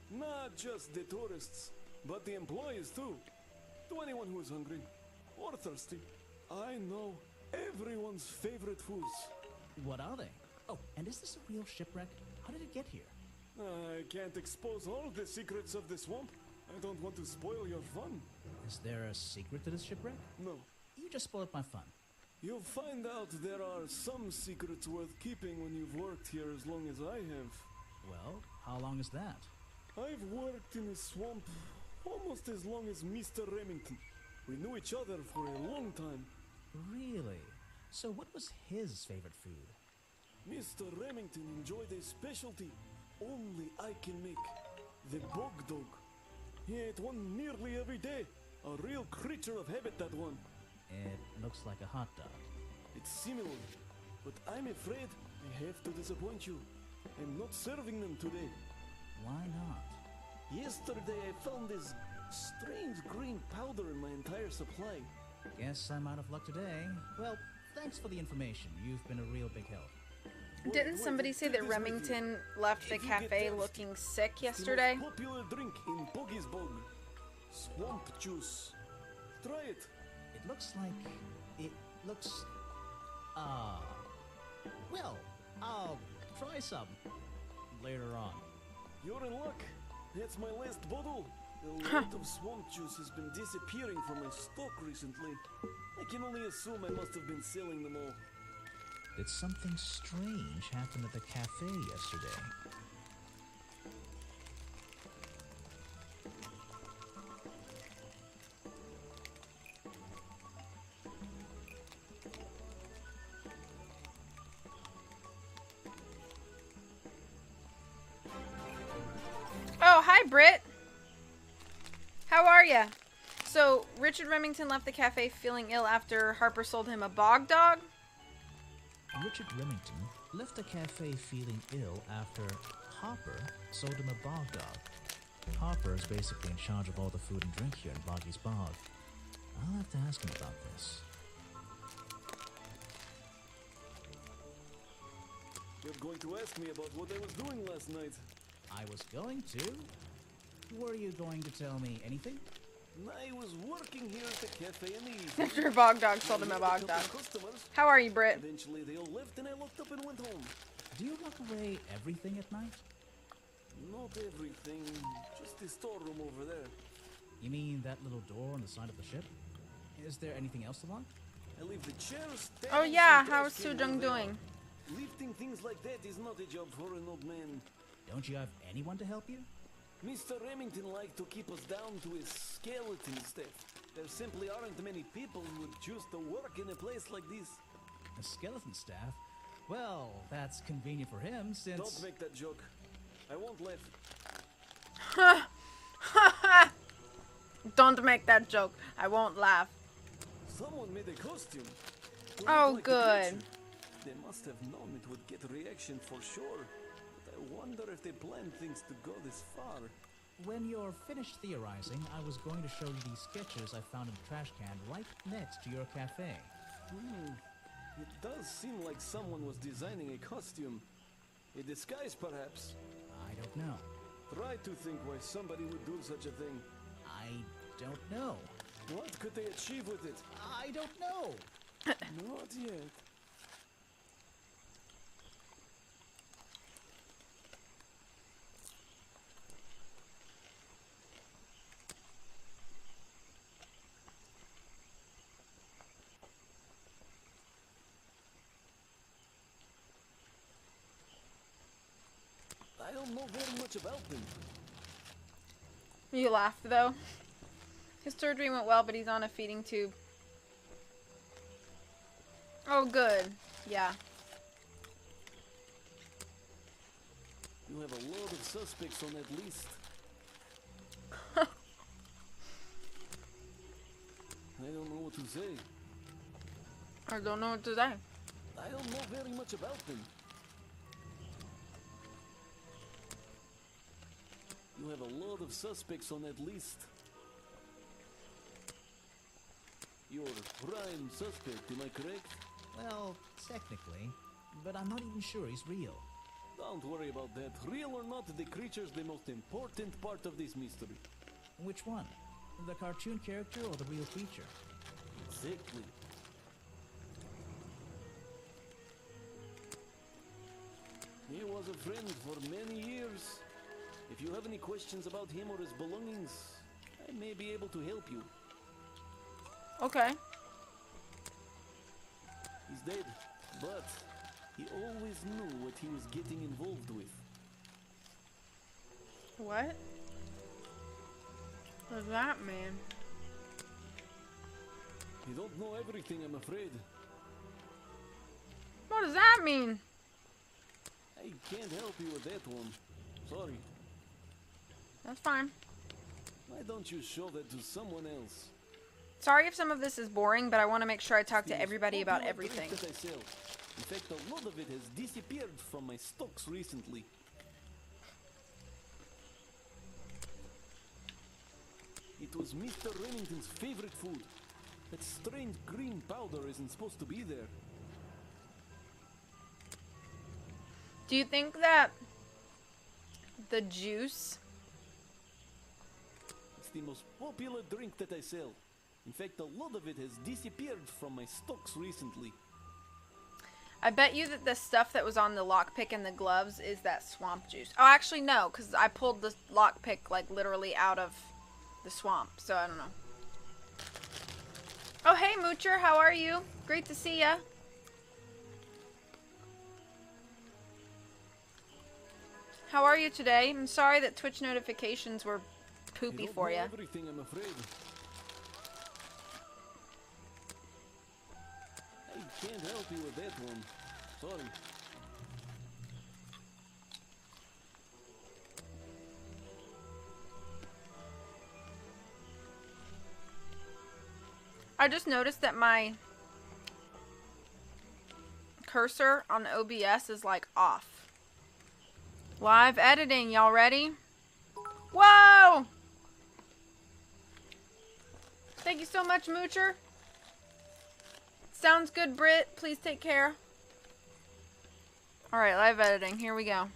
J: Not just the tourists, but the employees too. To anyone who is hungry or thirsty. I know everyone's favorite foods.
C: What are they? Oh, and is this a real shipwreck? How did it get here?
J: I can't expose all the secrets of the swamp. I don't want to spoil your fun.
C: Is there a secret to this shipwreck?
J: No.
C: You just spoiled my fun.
J: You'll find out there are some secrets worth keeping when you've worked here as long as I have.
C: Well, how long is that?
J: I've worked in the swamp almost as long as Mr. Remington. We knew each other for a long time.
C: Really? So what was his favorite food?
J: Mr. Remington enjoyed a specialty only I can make. The bog dog. He ate one nearly every day. A real creature of habit, that one.
C: It looks like a hot dog.
J: It's similar, but I'm afraid I have to disappoint you. I'm not serving them today.
C: Why not?
J: Yesterday I found this strange green powder in my entire supply.
C: Guess I'm out of luck today. Well, thanks for the information. You've been a real big help.
A: Didn't somebody say that Remington left the cafe looking sick yesterday?
J: It's the most popular drink in Boggy's Bog. Swamp juice. Try it.
C: It looks like... It looks... Well, I'll try some later on.
J: You're in luck. That's my last bottle. A lot of swamp juice has been disappearing from my stock recently. I can only assume I must have been selling them all.
C: Did something strange happen at the cafe yesterday?
A: Britt. How are ya? So, Richard Remington left the cafe feeling ill after Harper sold him a bog dog?
C: Richard Remington left the cafe feeling ill after Harper sold him a bog dog. Harper is basically in charge of all the food and drink here in Boggy's Bog. I'll have to ask him about this.
J: You're going to ask me about what I was doing last night.
C: I was going to? Were you going to tell me anything?
J: I was working here at the cafe in the evening.
A: After bog dog sold him a bog dog. How are you, Britt?
J: Eventually they all left and I locked up and went home.
C: Do you lock away everything at night?
J: Not everything, just the storeroom over there.
C: You mean that little door on the side of the ship? Is there anything else to lock?
J: I leave the chairs.
A: Oh yeah, how's Sujung doing?
J: Lifting things like that is not a job for an old man.
C: Don't you have anyone to help you?
J: Mr. Remington liked to keep us down to his skeleton staff. There simply aren't many people who would choose to work in a place like this.
C: A skeleton staff? Well, that's convenient for him since...
J: Don't make that joke. I won't laugh.
A: Don't make that joke. I won't laugh.
J: Someone made a costume.
A: Oh,
J: like
A: good.
J: They must have known it would get a reaction for sure. But I wonder if they planned things to go this far.
C: When you're finished theorizing, I was going to show you these sketches I found in the trash can right next to your cafe.
J: It does seem like someone was designing a costume. A disguise, perhaps.
C: I don't know.
J: Try to think why somebody would do such a thing.
C: I don't know.
J: What could they achieve with it?
C: I don't know.
J: Not yet. I don't know very much about them.
A: You laughed though. His surgery went well, but he's on a feeding tube. Oh, good. Yeah.
J: You have a lot of suspects on that list. I don't know what to say.
A: I don't know what to say.
J: I don't know very much about them. You have a lot of suspects on that list. You're prime suspect, am I correct?
C: Well, technically, but I'm not even sure he's real.
J: Don't worry about that. Real or not, the creature's the most important part of this mystery.
C: Which one? The cartoon character or the real creature?
J: Exactly. He was a friend for many years. If you have any questions about him or his belongings, I may be able to help you.
A: Okay.
J: He's dead, but he always knew what he was getting involved with.
A: What? What does that mean?
J: You don't know everything, I'm afraid.
A: What does that mean?
J: I can't help you with that one. Sorry.
A: That's fine.
J: Why don't you show that to someone else?
A: Sorry if some of this is boring, but I want to make sure I talk to everybody about everything.
J: That I sell. In fact, a lot of it has disappeared from my stocks recently. It was Mr. Remington's favorite food. That strange green powder isn't supposed to be there.
A: Do you think that the juice...
J: It's the most popular drink that I sell. In fact, a lot of it has disappeared from my stocks recently.
A: I bet you that the stuff that was on the lockpick and the gloves is that swamp juice. Oh, actually, no, because I pulled the lockpick, like, literally out of the swamp, so I don't know. Oh, hey, Moocher, how are you? Great to see ya. How are you today? I'm sorry that Twitch notifications were poopy for you.
J: Everything, I'm afraid. I can't help you with that one. Sorry.
A: I just noticed that my cursor on OBS is like off. Live editing, y'all ready? Whoa! Thank you so much, Moocher. Sounds good, Britt. Please take care. Alright, live editing. Here we go.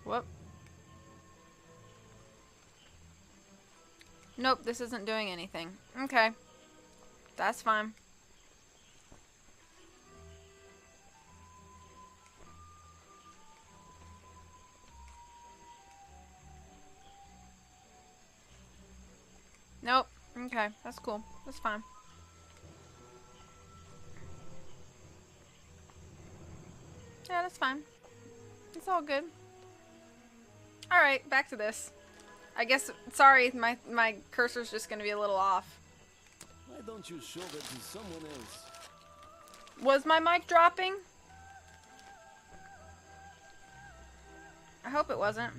A: Whoop. Nope, this isn't doing anything. Okay. That's fine. Nope. Okay, that's cool. That's fine. Yeah, that's fine. It's all good. Alright, back to this. I guess, sorry, my cursor's just gonna be a little off.
J: Why don't you show that to someone else?
A: Was my mic dropping? I hope it wasn't.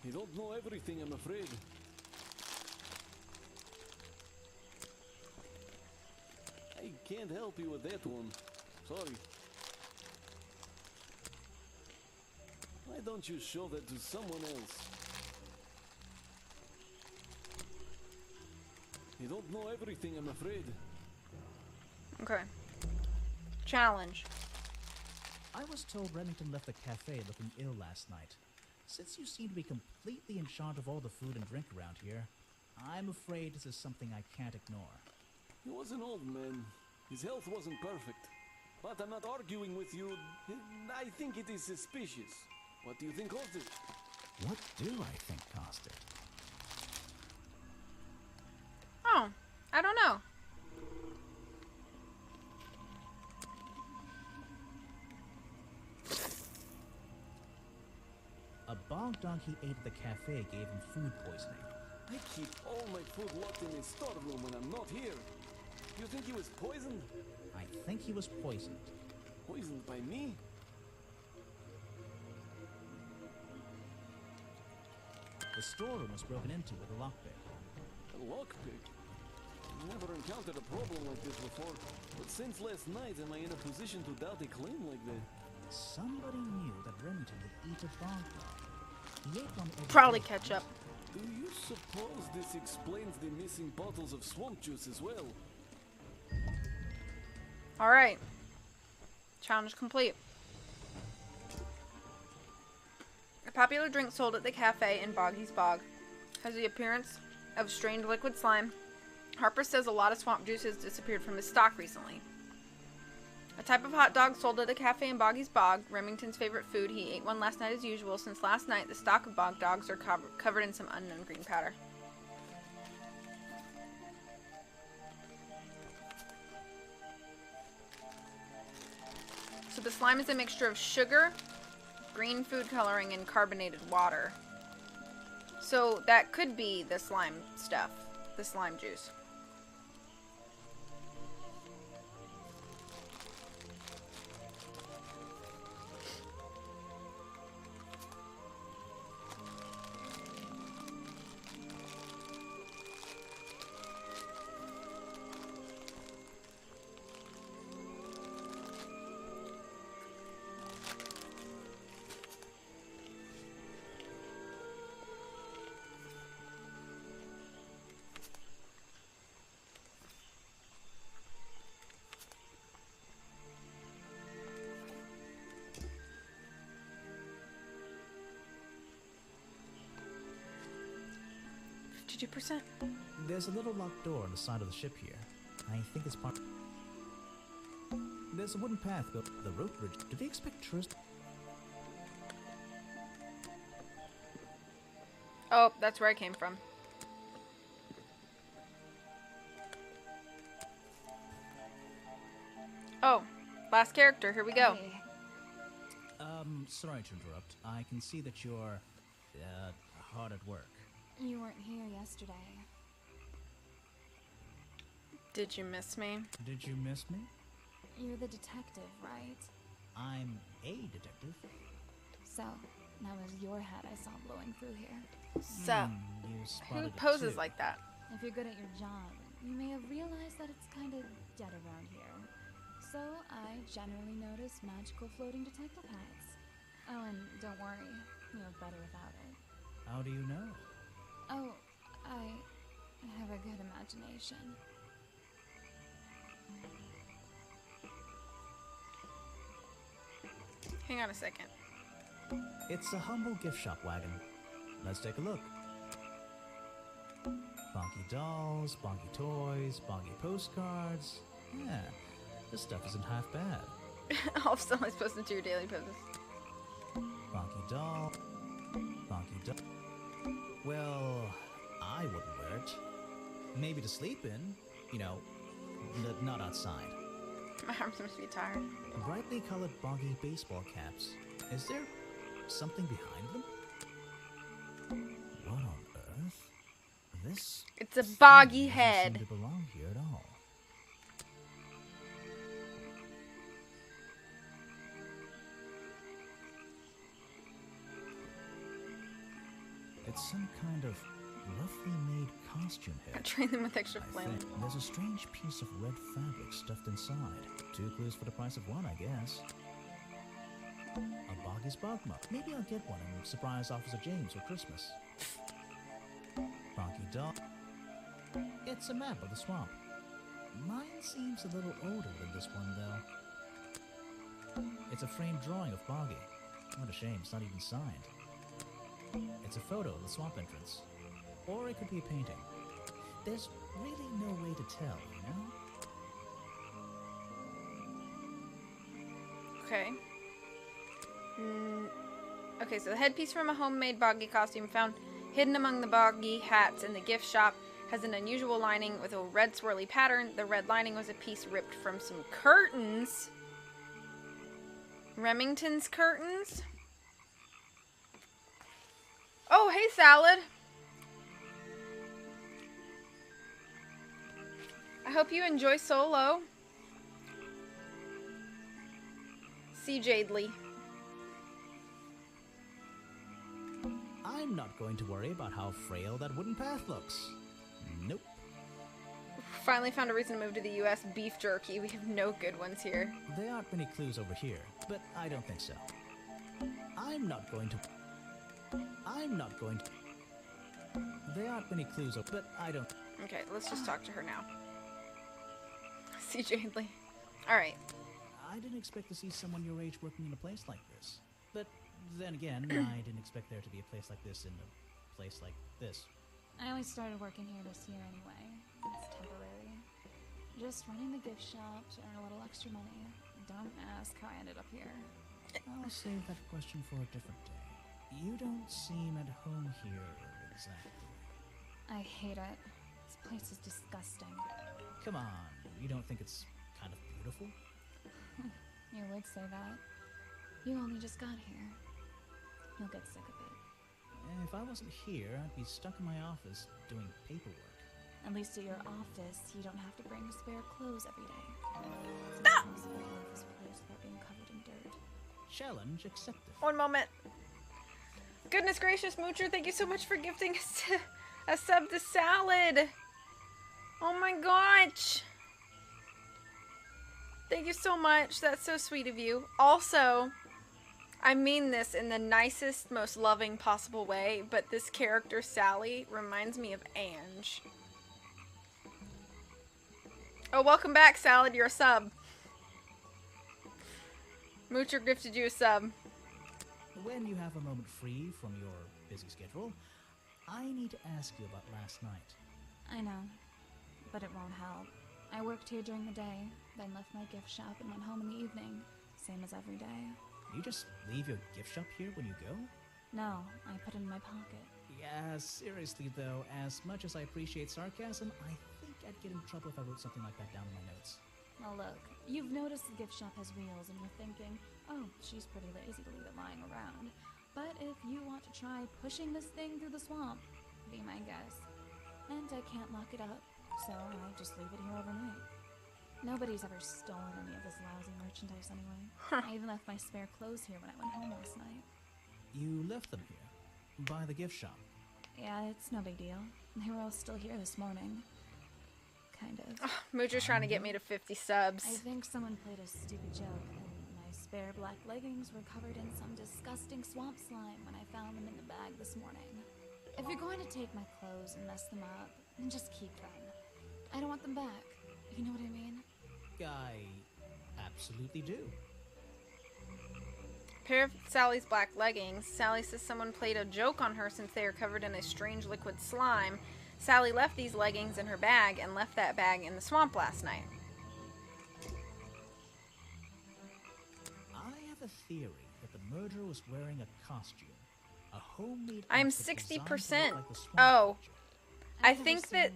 J: You don't know everything, I'm afraid. I can't help you with that one. Sorry. Why don't you show that to someone else? You don't know everything, I'm afraid.
A: Okay. Challenge.
C: I was told Remington left the cafe looking ill last night. Since you seem to be completely in charge of all the food and drink around here, I'm afraid this is something I can't ignore.
J: He was an old man. His health wasn't perfect. But I'm not arguing with you. I think it is suspicious. What do you think caused it?
C: What do I think caused it?
A: Oh, I don't know.
C: A bog dog he ate at the cafe gave him food poisoning.
J: I keep all my food locked in his storeroom when I'm not here. You think he was poisoned?
C: I think he was poisoned.
J: Poisoned by me?
C: The storeroom was broken into with a lockpick.
J: A lockpick? Never encountered a problem like this before. But since last night, am I in a position to doubt a claim like that?
C: Somebody knew that Remington would eat a bog dog. He ate one every
A: Probably
C: day.
A: ketchup.
J: Do you suppose this explains the missing bottles of swamp juice as well?
A: Alright. Challenge complete. A popular drink sold at the cafe in Boggy's Bog has the appearance of strained liquid slime. Harper says a lot of swamp juice has disappeared from his stock recently. A type of hot dog sold at a cafe in Boggy's Bog, Remington's favorite food. He ate one last night as usual. Since last night, the stock of bog dogs are covered in some unknown green powder. So the slime is a mixture of sugar, green food coloring, and carbonated water. So that could be the slime stuff, the slime juice. %.
C: There's a little locked door on the side of the ship here. I think it's part... There's a wooden path built to the rope bridge. Do they expect tourists?
A: Oh, that's where I came from. Oh, last character. Here we go.
I: Hey,
C: Sorry to interrupt. I can see that you're, hard at work.
K: You weren't here yesterday.
A: Did you miss me?
C: Did you miss me?
K: You're the detective, right?
C: I'm a detective.
K: So, that was your head I saw blowing through here.
A: So,
C: You
A: who
C: spotted it
A: poses
C: too.
A: like that?
K: If you're good at your job, you may have realized that it's kind of dead around here. So, I generally notice magical floating detective hats. Oh, and don't worry, you look better without it.
C: How do you know?
K: Oh, I have a good imagination.
A: Hang on a second.
C: It's a humble gift shop wagon. Let's take a look. Bonky dolls, bonky toys, bonky postcards. Yeah, this stuff isn't half bad.
A: All of a sudden, I supposed to do your daily poses.
C: Bonky doll. Bonky doll. Well, I wouldn't wear it. Maybe to sleep in. You know, not outside.
A: My arms must be tired.
C: Brightly colored boggy baseball caps. Is there something behind them? What on earth? This
A: It's a boggy
C: doesn't
A: head.
C: seem to belong here at all. It's some kind of roughly made costume
A: I
C: head.
A: train them with extra
C: I
A: flame.
C: think there's a strange piece of red fabric stuffed inside. 2 clues for the price of 1, I guess. A boggy's bog mug. Maybe I'll get one and surprise Officer James for Christmas. Bonky doll. It's a map of the swamp. Mine seems a little older than this one, though. It's a framed drawing of Boggy. What a shame, it's not even signed. It's a photo of the swamp entrance. Or it could be a painting. There's really no way to tell, you know?
A: Okay. Okay, so the headpiece from a homemade boggy costume found hidden among the boggy hats in the gift shop has an unusual lining with a red swirly pattern. The red lining was a piece ripped from some curtains. Remington's curtains? Oh, hey, Salad. I hope you enjoy Solo. See Jadely.
C: I'm not going to worry about how frail that wooden path looks. Nope.
A: Finally found a reason to move to the US. Beef jerky. We have no good ones here.
C: There aren't many clues over here, but I don't think so. I'm not going to... There aren't many clues, but I don't...
A: Okay, let's just talk to her now. See Jadely. Alright.
C: I didn't expect to see someone your age working in a place like this. But then again, I didn't expect there to be a place like this in a place like this.
K: I only started working here this year anyway. It's temporary. Just running the gift shop to earn a little extra money. Don't ask how I ended up here.
C: I'll save that question for a different day. You don't seem at home here exactly.
K: I hate it. This place is disgusting.
C: Come on, you don't think it's kind of beautiful?
K: You would say that. You only just got here. You'll get sick of it.
C: If I wasn't here, I'd be stuck in my office doing paperwork.
K: At least at your office, you don't have to bring spare clothes every day.
A: Stop!
K: It's impossible to leave this place without being covered in dirt.
C: Challenge accepted.
A: One moment. Goodness gracious, Moocher, thank you so much for gifting us a sub to Salad. Oh my gosh. Thank you so much. That's so sweet of you. Also, I mean this in the nicest, most loving possible way, but this character, Sally, reminds me of Ange. Oh, welcome back, Salad. You're a sub. Moocher gifted you a sub.
C: When you have a moment free from your busy schedule, I need to ask you about last night.
K: I know, but it won't help. I worked here during the day, then left my gift shop and went home in the evening, same as every day.
C: You just leave your gift shop here when you go?
K: No, I put it in my pocket.
C: Yeah, seriously though, as much as I appreciate sarcasm, I think I'd get in trouble if I wrote something like that down in my notes.
K: Well, look, you've noticed the gift shop has wheels and you're thinking, oh, she's pretty lazy to leave it lying around. But if you want to try pushing this thing through the swamp, be my guest. And I can't lock it up, so I just leave it here overnight. Nobody's ever stolen any of this lousy merchandise anyway. I even left my spare clothes here when I went home last night.
C: You left them here? By the gift shop?
K: Yeah, it's no big deal. They were all still here this morning. Kind of.
A: Oh, Moocher's trying to get me to 50 subs.
K: I think someone played a stupid joke, and my spare black leggings were covered in some disgusting swamp slime when I found them in the bag this morning. If you're going to take my clothes and mess them up, then just keep them. I don't want them back. You know what I mean?
C: I absolutely do.
A: Pair of Sally's black leggings. Sally says someone played a joke on her since they are covered in a strange liquid slime. Sally left these leggings in her bag and left that bag in the swamp last night.
C: I have a theory that the murderer was wearing a costume. A homemade
A: I'm
C: outfit designed to look
A: 60%.
C: like the swamp
A: Oh.
C: creature.
A: I think that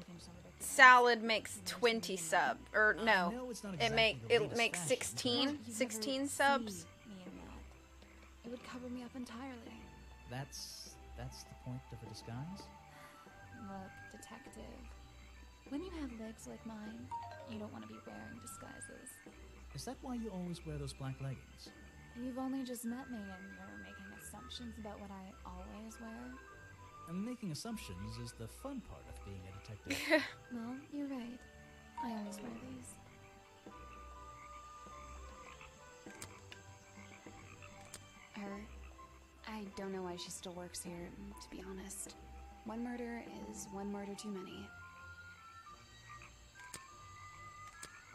A: Salad makes 20 sub, or no,
C: know it's not
A: it
C: exactly the latest
A: makes
C: fashion.
A: 16,
K: You'd
A: 16
K: never
A: subs.
K: see me in that. It would cover me up entirely.
C: That's the point of a disguise?
K: Look, detective. When you have legs like mine, you don't want to be wearing disguises.
C: Is that why you always wear those black leggings?
K: You've only just met me and you're making assumptions about what I always wear.
C: And making assumptions is the fun part of being a detective.
K: Well, you're right. I always wear these.
L: I don't know why she still works here, to be honest. One murder is one murder too many.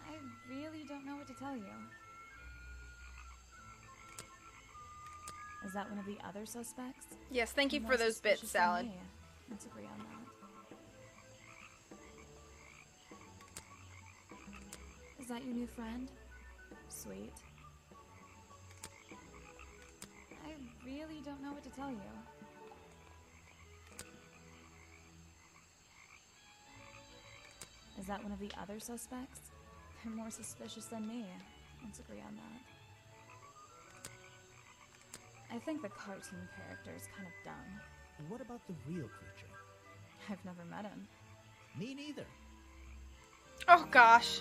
K: I really don't know what to tell you. Is that one of the other suspects?
A: Yes, thank you
K: More
A: for those bits,
K: suspicious than
A: Salad.
K: me. Let's agree on that. Is that your new friend? Sweet. I really don't know what to tell you. Is that one of the other suspects? They're more suspicious than me. Let's agree on that. I think the cartoon character is kind of dumb.
C: What about the real creature?
K: I've never met him.
C: Me neither.
A: Oh gosh.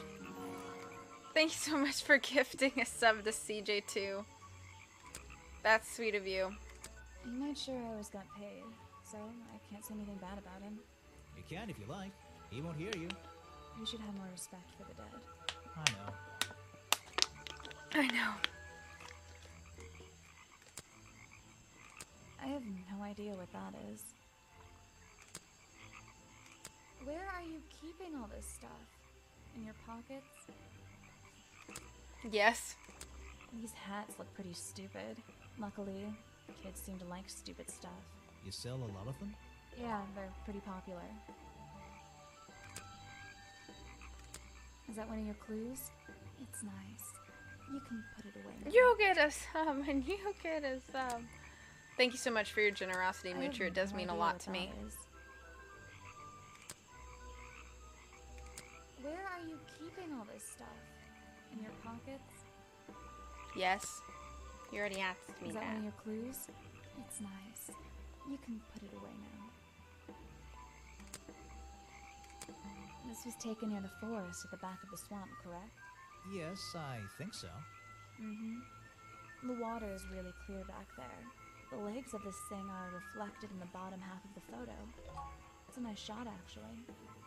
A: Thank you so much for gifting a sub to CJ2. That's sweet of you.
K: He made sure I always got paid, so I can't say anything bad about him.
C: You can if you like. He won't hear you.
K: We should have more respect for the dead.
C: I know.
A: I know.
K: I have no idea what that is. Where are you keeping all this stuff? In your pockets?
A: Yes.
K: These hats look pretty stupid. Luckily, kids seem to like stupid stuff.
C: You sell a lot of them?
K: Yeah, they're pretty popular. Is that one of your clues? It's nice. You can put it away now.
A: You get a sub and you get a sub. Thank you so much for your generosity,
K: I have
A: Moocher. It does
K: no
A: mean a
K: idea
A: lot
K: what
A: to me.
K: that is. Where are you keeping all this stuff? In your pockets?
A: Yes. You already asked me
K: Is that
A: that.
K: one of your clues? It's nice. You can put it away now. This was taken near the forest at the back of the swamp, correct?
C: Yes, I think so.
K: Mm-hmm. The water is really clear back there. The legs of this thing are reflected in the bottom half of the photo. It's a nice shot, actually.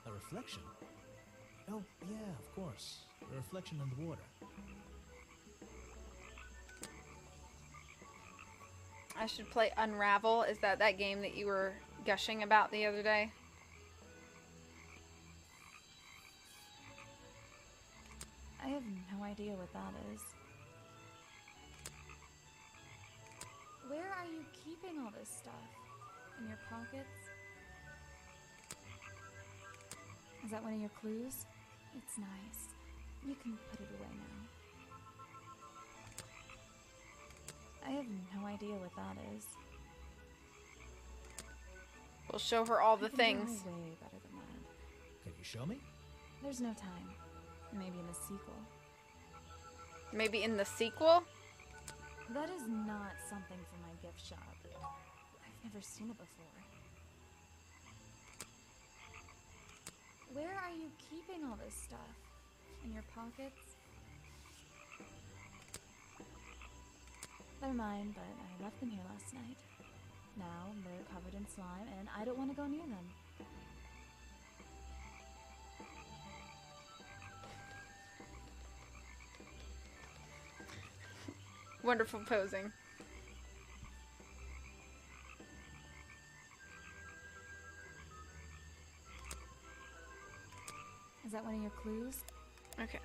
C: A reflection? Oh, yeah, of course. A reflection in the water.
A: I should play Unravel. Is that game that you were gushing about the other day?
K: I have no idea what that is. Where are you keeping all this stuff? In your pockets? Is that one of your clues? It's nice. You can put it away now. I have no idea what that is.
A: We'll show her all the
K: I can
A: things.
K: draw way better than that.
C: Can you show me?
K: There's no time. Maybe in the sequel.
A: Maybe in the sequel?
K: That is not something for my gift shop. I've never seen it before. Where are you keeping all this stuff? In your pockets? Never mind, but I left them here last night. Now they're covered in slime, and I don't want to go near them.
A: Wonderful posing.
K: Is that one of your clues?
A: Okay.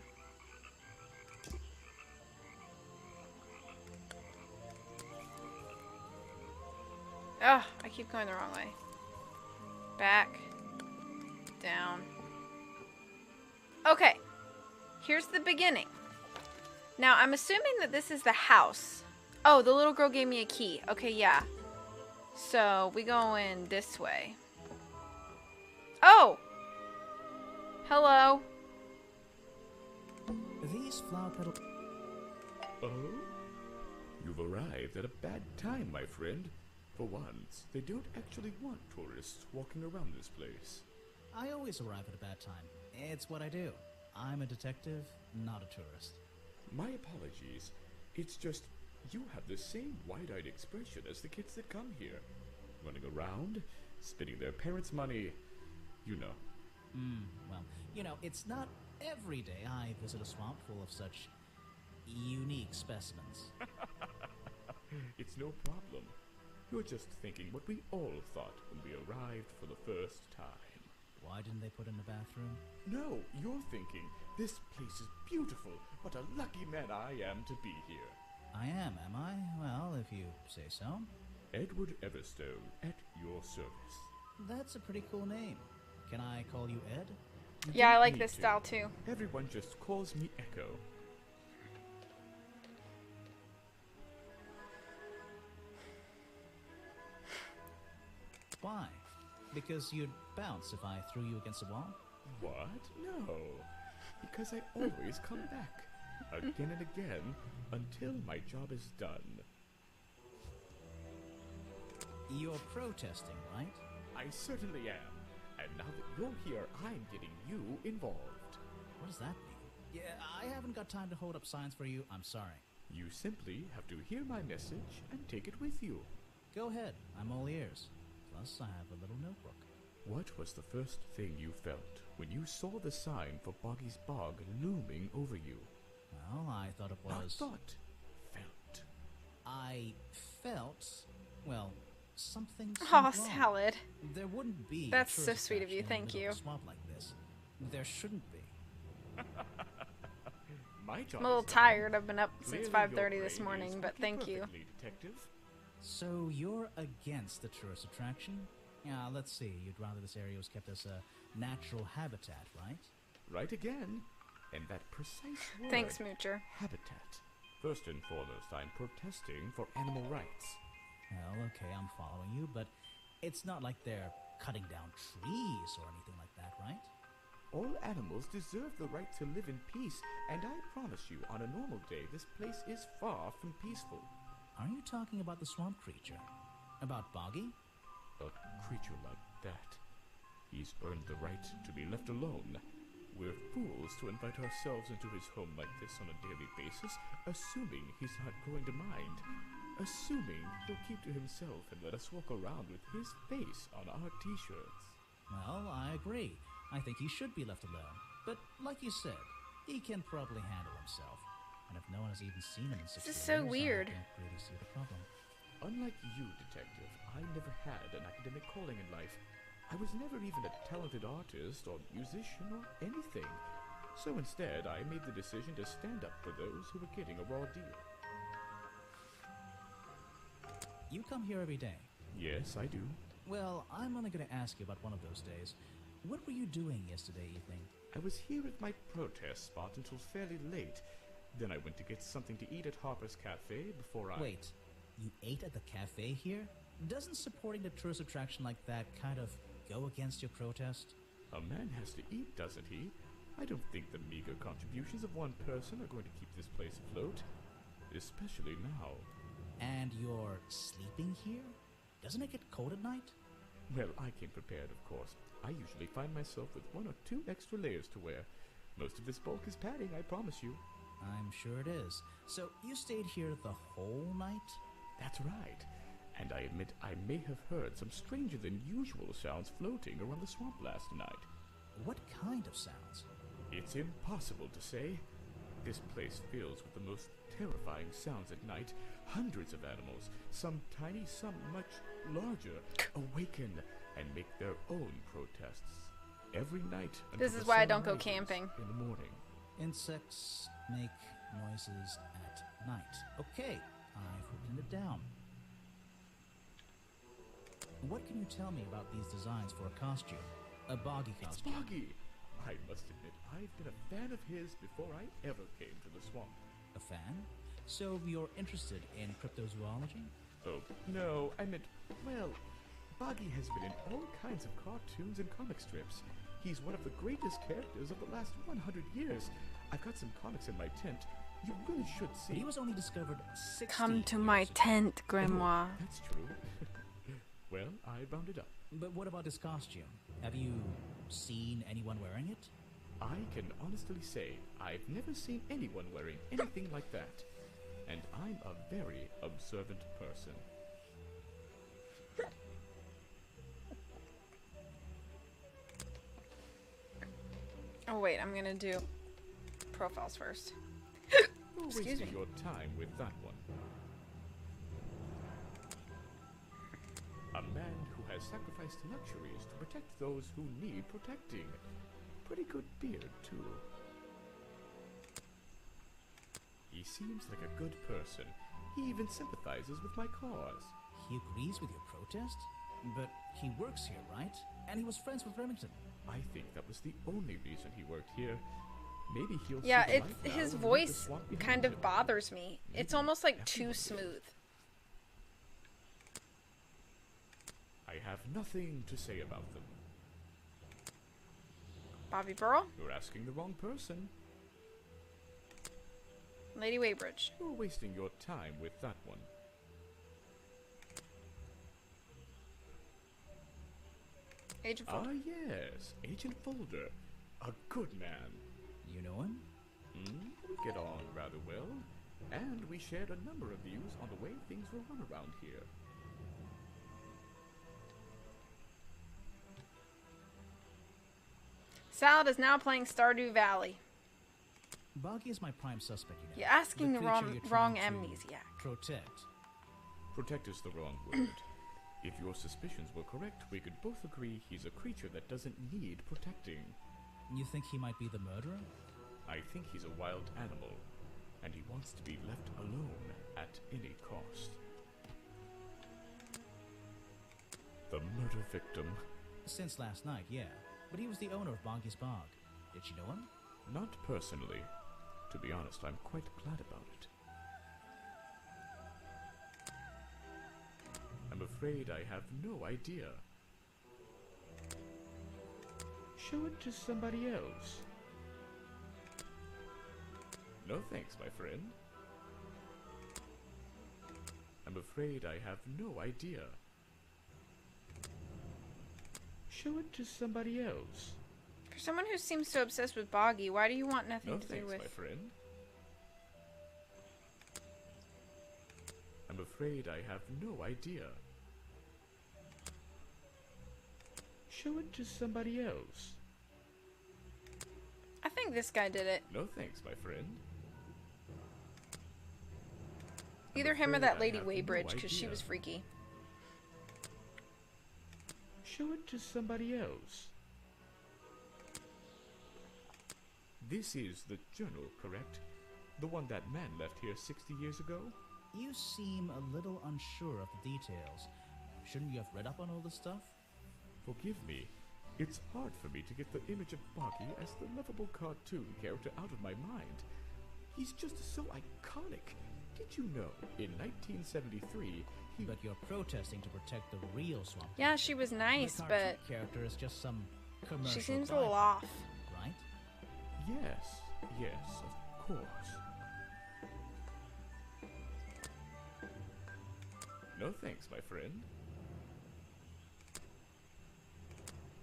A: Oh, I keep going the wrong way. Back. Down. Okay. Here's the beginning. Now, I'm assuming that this is the house. Oh, the little girl gave me a key. Okay, yeah. So, we go in this way. Oh! Hello.
C: These flower petals...
B: Oh? You've arrived at a bad time, my friend. For once, they don't actually want tourists walking around this place.
C: I always arrive at a bad time. It's what I do. I'm a detective, not a tourist.
B: My apologies. It's just, you have the same wide-eyed expression as the kids that come here. Running around, spending their parents' money, you know.
C: Well, you know, it's not every day I visit a swamp full of such unique specimens.
B: It's no problem. You're just thinking what we all thought when we arrived for the first time.
C: Why didn't they put in a bathroom?
B: No, you're thinking, this place is beautiful. What a lucky man I am to be here.
C: I am I? Well, if you say so.
B: Edward Everstone, at your service.
C: That's a pretty cool name. Can I call you Ed?
A: Yeah, I like
B: Me
A: this
B: too.
A: style too.
B: Everyone just calls me Echo.
C: Why? Because you'd bounce if I threw you against a wall?
B: What? No. Because I always come back. Again and again, until my job is done.
C: You're protesting, right?
B: I certainly am. And now that you're here, I'm getting you involved.
C: What does that mean? Yeah, I haven't got time to hold up signs for you. I'm sorry.
B: You simply have to hear my message and take it with you.
C: Go ahead. I'm all ears. Plus, I have a little notebook.
B: What was the first thing you felt when you saw the sign for Boggy's Bog looming over you?
C: Well, I thought it was...
B: Not thought. Felt.
C: I felt... well, something seemed
A: Aw,
C: wrong.
A: salad.
C: There wouldn't be...
A: That's
C: a
A: so
C: tourist
A: sweet of you,
C: attraction in the
A: thank
C: middle
A: you.
C: of a swamp like this. There shouldn't be.
B: My job
A: I'm a little
B: is done.
A: tired. I've been up since
B: Clearly
A: 5:30
B: your
A: this
B: brain
A: morning,
B: is
A: but
B: working
A: thank you.
B: perfectly, Detective.
C: So you're against the tourist attraction? Yeah, let's see. You'd rather this area was kept as a natural habitat, right?
B: Right again. And that precise word.
A: Thanks, Moocher.
B: Habitat. First and foremost, I'm protesting for animal rights.
C: Well, okay, I'm following you, but it's not like they're cutting down trees or anything like that, right?
B: All animals deserve the right to live in peace, and I promise you, on a normal day, this place is far from peaceful.
C: Are you talking about the swamp creature? About Boggy?
B: A creature like that. He's earned the right to be left alone. We're fools to invite ourselves into his home like this on a daily basis, assuming he's not going to mind. Assuming he'll keep to himself and let us walk around with his face on our t-shirts.
C: Well, I agree. I think he should be left alone. But like you said, he can probably handle himself. And if no one has even seen him in 6 years,
A: This is so weird.
C: I don't really see the problem.
B: Unlike you, Detective, I never had an academic calling in life. I was never even a talented artist or musician or anything. So instead, I made the decision to stand up for those who were getting a raw deal.
C: You come here every day.
B: Yes, I do.
C: Well, I'm only going to ask you about one of those days. What were you doing yesterday evening?
B: I was here at my protest spot until fairly late. Then I went to get something to eat at Harper's Cafe before I...
C: Wait, you ate at the cafe here? Doesn't supporting the tourist attraction like that kind of go against your protest?
B: A man has to eat, doesn't he?
M: I don't think the meager contributions of one person are going to keep this place afloat. Especially now.
C: And you're sleeping here? Doesn't it get cold at night?
M: Well, I came prepared, of course. I usually find myself with 1 or 2 extra layers to wear. Most of this bulk is padding, I promise you.
C: I'm sure it is. So you stayed here the whole night?
M: That's right. And I admit I may have heard some stranger than usual sounds floating around the swamp last night.
C: What kind of sounds?
M: It's impossible to say. This place fills with the most terrifying sounds at night. Hundreds of animals, some tiny, some much larger, awaken and make their own protests. Every night until
A: This is
M: the
A: why I
M: sun
A: don't go
M: rises
A: camping.
M: in the morning.
C: Insects make noises at night. Okay, I've written it down. What can you tell me about these designs for a costume? A boggy
M: It's
C: costume.
M: Boggy! I must admit, I've been a fan of his before I ever came to the swamp.
C: A fan? So you're interested in cryptozoology?
M: Oh, no, I meant, well, Boggy has been in all kinds of cartoons and comic strips. He's one of the greatest characters of the last 100 years. I've got some comics in my tent. You really should see.
C: But he was only discovered 60
A: Come to
C: years
A: my
C: ago.
A: tent, Grimoire.
M: Oh, that's true. Well, I bound it up.
C: But what about his costume? Have you seen anyone wearing it?
M: I can honestly say I've never seen anyone wearing anything like that. And I'm a very observant person.
A: Oh wait, I'm gonna do profiles first.
M: You're
A: Excuse
M: wasting
A: me.
M: your time with that one. A man who has sacrificed luxuries to protect those who need protecting. Pretty good beard, too. He seems like a good person. He even sympathizes with my cause.
C: He agrees with your protest? But he works here, right? And he was friends with Remington.
M: I think that was the only reason he worked here. Maybe he'll
A: Yeah,
M: see the
A: it's
M: light now
A: his
M: and leave the
A: voice
M: swamp behind
A: kind of
M: him.
A: bothers me. It's
M: Maybe
A: almost like
M: everyone
A: too
M: does.
A: smooth.
M: I have nothing to say about them.
A: Bobby Burrow,
M: You're asking the wrong person.
A: Lady Weybridge.
M: You're wasting your time with that one.
A: Agent Folder.
M: Ah, yes, Agent Folder. A good man.
C: You know him?
M: We get on rather well, and we shared a number of views on the way things were run around here.
A: Salad is now playing Stardew Valley.
C: Boggy is my prime suspect, you know.
A: You're asking the
C: creature
A: wrong
C: you're
A: wrong
C: trying to
A: amnesiac.
C: Protect.
M: Protect is the wrong word. If your suspicions were correct, we could both agree he's a creature that doesn't need protecting.
C: You think he might be the murderer?
M: I think he's a wild animal, and he wants to be left alone at any cost. The murder victim.
C: Since last night, yeah. But he was the owner of Boggy's Bog. Did you know him?
M: Not personally. To be honest, I'm quite glad about it. I'm afraid I have no idea. Show it to somebody else. No thanks, my friend. I'm afraid I have no idea. Show it to somebody else.
A: For someone who seems so obsessed with Boggy, why do you want nothing
M: No
A: to do
M: thanks,
A: with...
M: my friend. I'm afraid I have no idea. Show it to somebody else.
A: I think this guy did it.
M: No thanks, my friend.
A: Either him or
M: afraid
A: that
M: I
A: Lady
M: have no
A: Weybridge, because she
M: idea.
A: was freaky.
M: Show it to somebody else. This is the journal, correct? The one that man left here 60 years ago?
C: You seem a little unsure of the details. Shouldn't you have read up on all this stuff?
M: Forgive me. It's hard for me to get the image of Boggy as the lovable cartoon character out of my mind. He's just so iconic. Did you know, in 1973, he...
C: But you're protesting to protect the real Swamp.
A: Yeah, she was nice,
C: the
A: but
C: cartoon character is just some commercial
A: she seems a
C: driver,
A: little off.
C: right?
M: Yes, yes, of course. No thanks, my friend.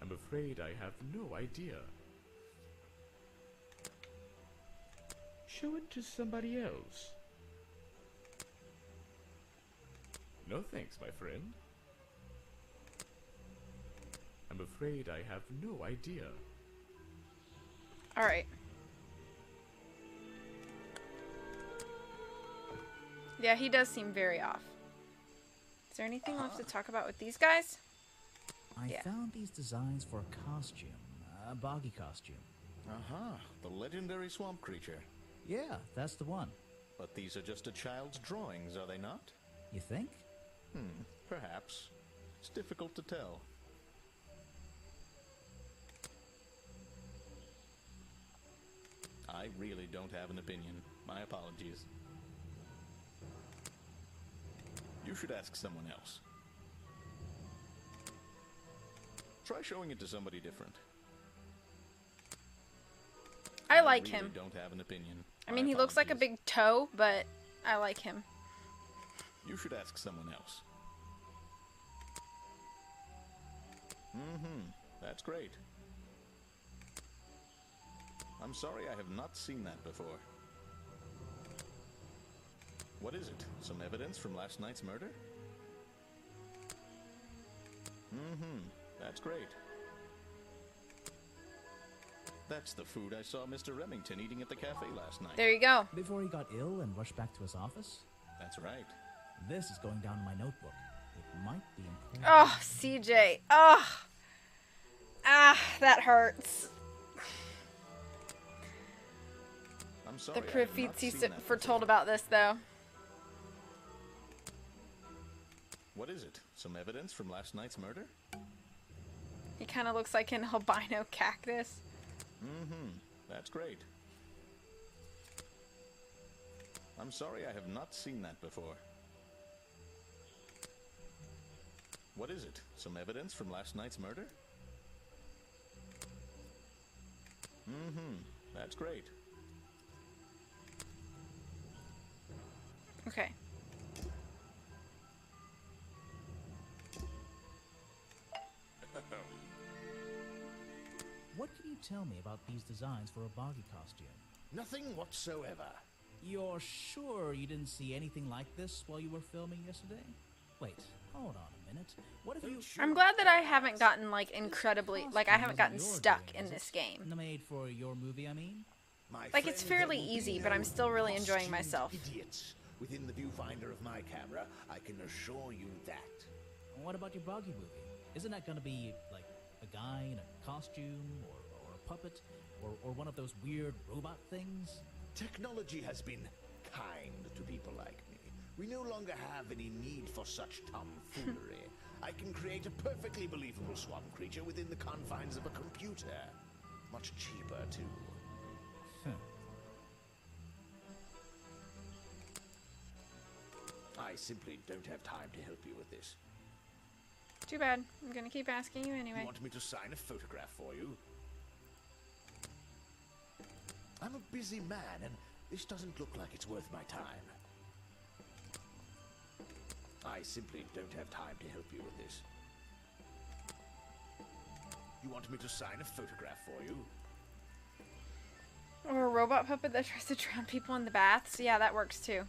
M: I'm afraid I have no idea. Show it to somebody else. No thanks, my friend. I'm afraid I have no idea.
A: Alright. Yeah, he does seem very off. Is there anything left to talk about with these guys?
C: I found these designs for a costume. A boggy costume.
E: Uh-huh. The legendary swamp creature.
C: Yeah, that's the one.
E: But these are just a child's drawings, are they not?
C: You think?
E: Perhaps. It's difficult to tell. I really don't have an opinion. My apologies. You should ask someone else. Try showing it to somebody different.
A: I like
E: really
A: him.
E: Don't have an opinion.
A: I mean, he looks like a big toe, but I like him.
E: You should ask someone else. That's great. I'm sorry I have not seen that before. What is it? Some evidence from last night's murder? That's great. That's the food I saw Mr. Remington eating at the cafe last night.
A: There you go.
C: Before he got ill and rushed back to his office?
E: That's right.
C: This is going down in my notebook. It might be important.
A: Oh, CJ. Oh. Ah, that hurts.
E: I'm sorry.
A: The
E: I have not
A: prophecy
E: seen that
A: foretold about this, though.
E: What is it? Some evidence from last night's murder?
A: He kind of looks like an albino cactus.
E: That's great. I'm sorry I have not seen that before. What is it? Some evidence from last night's murder? That's great.
A: Okay.
C: What can you tell me about these designs for a boggy costume?
G: Nothing whatsoever.
C: You're sure you didn't see anything like this while you were filming yesterday? Wait, hold on a minute. What if you...
A: I'm glad that I haven't gotten, like, incredibly... Like, I haven't gotten stuck in this game.
C: Made for your movie, I mean?
A: Like, it's fairly easy, but I'm still really enjoying myself.
G: Idiots. Within the viewfinder of my camera, I can assure you that.
C: What about your boggy movie? Isn't that gonna be, like, a guy in a costume, or a puppet, or one of those weird robot things?
G: Technology has been kind to people like me. We no longer have any need for such tomfoolery. I can create a perfectly believable swamp creature within the confines of a computer. Much cheaper, too. I simply don't have time to help you with this.
A: Too bad. I'm gonna keep asking you anyway.
G: You want me to sign a photograph for you? I'm a busy man, and this doesn't look like it's worth my time. I simply don't have time to help you with this. You want me to sign a photograph for you?
A: Or a robot puppet that tries to drown people in the baths? Yeah, that works too.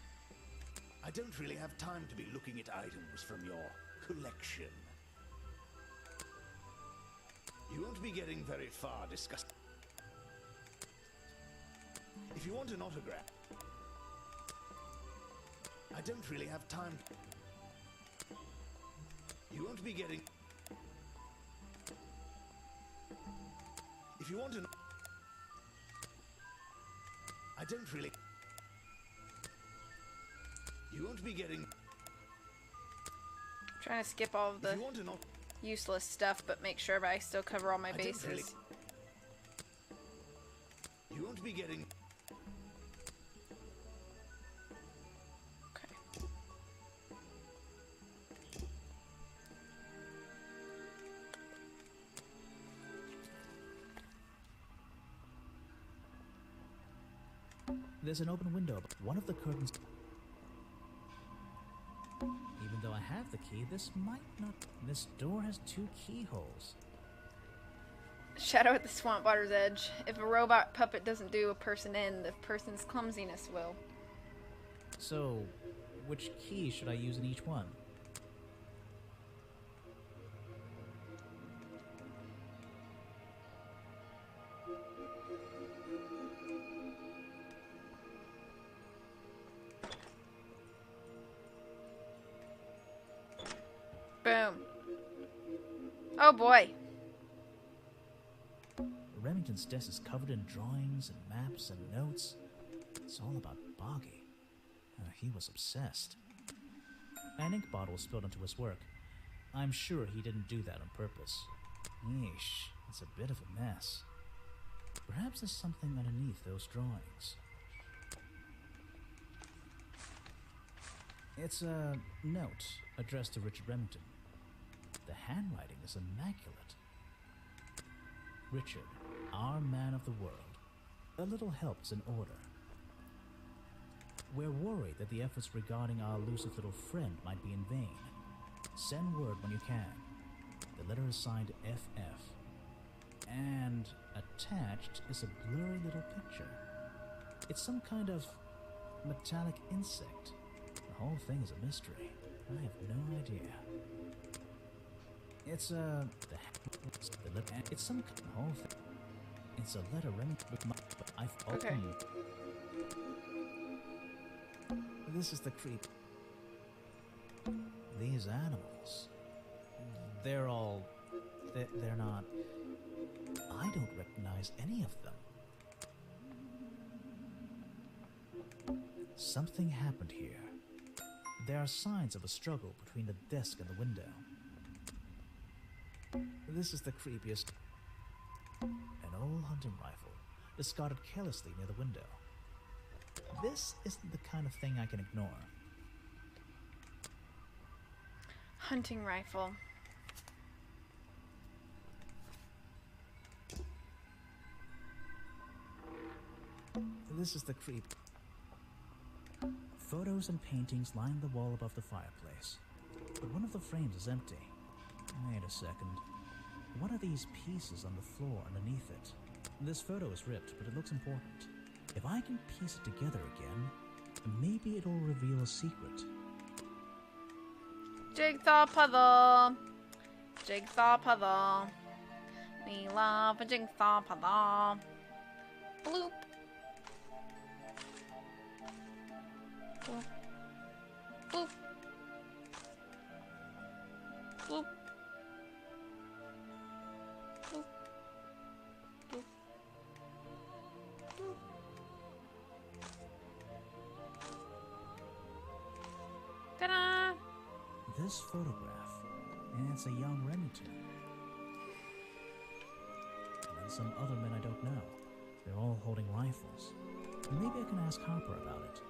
G: I don't really have time to be looking at items from your collection. You won't be getting very far discussing. If you want an autograph, I don't really have time. You won't be getting... If you want an... I don't really... You won't be getting...
A: I'm trying to skip all of the useless stuff, but make sure I still cover all my bases.
G: You won't be getting...
C: There's an open window, but one of the curtains... Even though I have the key, this might not... This door has 2 keyholes.
A: Shadow at the swamp water's edge. If a robot puppet doesn't do a person in, the person's clumsiness will.
C: So, which key should I use in each one?
A: Boom. Oh boy.
C: Remington's desk is covered in drawings and maps and notes. It's all about Boggy. He was obsessed. An ink bottle spilled into his work. I'm sure he didn't do that on purpose. Yeesh, it's a bit of a mess. Perhaps there's something underneath those drawings. It's a note addressed to Richard Remington. The handwriting is immaculate. Richard, our man of the world. A little help is in order. We're worried that the efforts regarding our elusive little friend might be in vain. Send word when you can. The letter is signed FF. And attached is a blurry little picture. It's some kind of metallic insect. The whole thing is a mystery. I have no idea. It's it's some whole thing. It's a letter Remington. I've opened. This is the creep. These animals. They're all. They're not. I don't recognize any of them. Something happened here. There are signs of a struggle between the desk and the window. This is the creepiest. An old hunting rifle, discarded carelessly near the window. This isn't the kind of thing I can ignore.
A: Hunting rifle.
C: This is the creep. Photos and paintings line the wall above the fireplace, but one of the frames is empty. Wait a second. What are these pieces on the floor underneath it? This photo is ripped, but it looks important. If I can piece it together again, maybe it'll reveal a secret.
A: Jigsaw puzzle. Jigsaw puzzle. We love a jigsaw puzzle. Bloop. Bloop. Bloop. Bloop. Ta-da!
C: This photograph, and it's a young Remington. And then some other men I don't know. They're all holding rifles. Maybe I can ask Harper about it.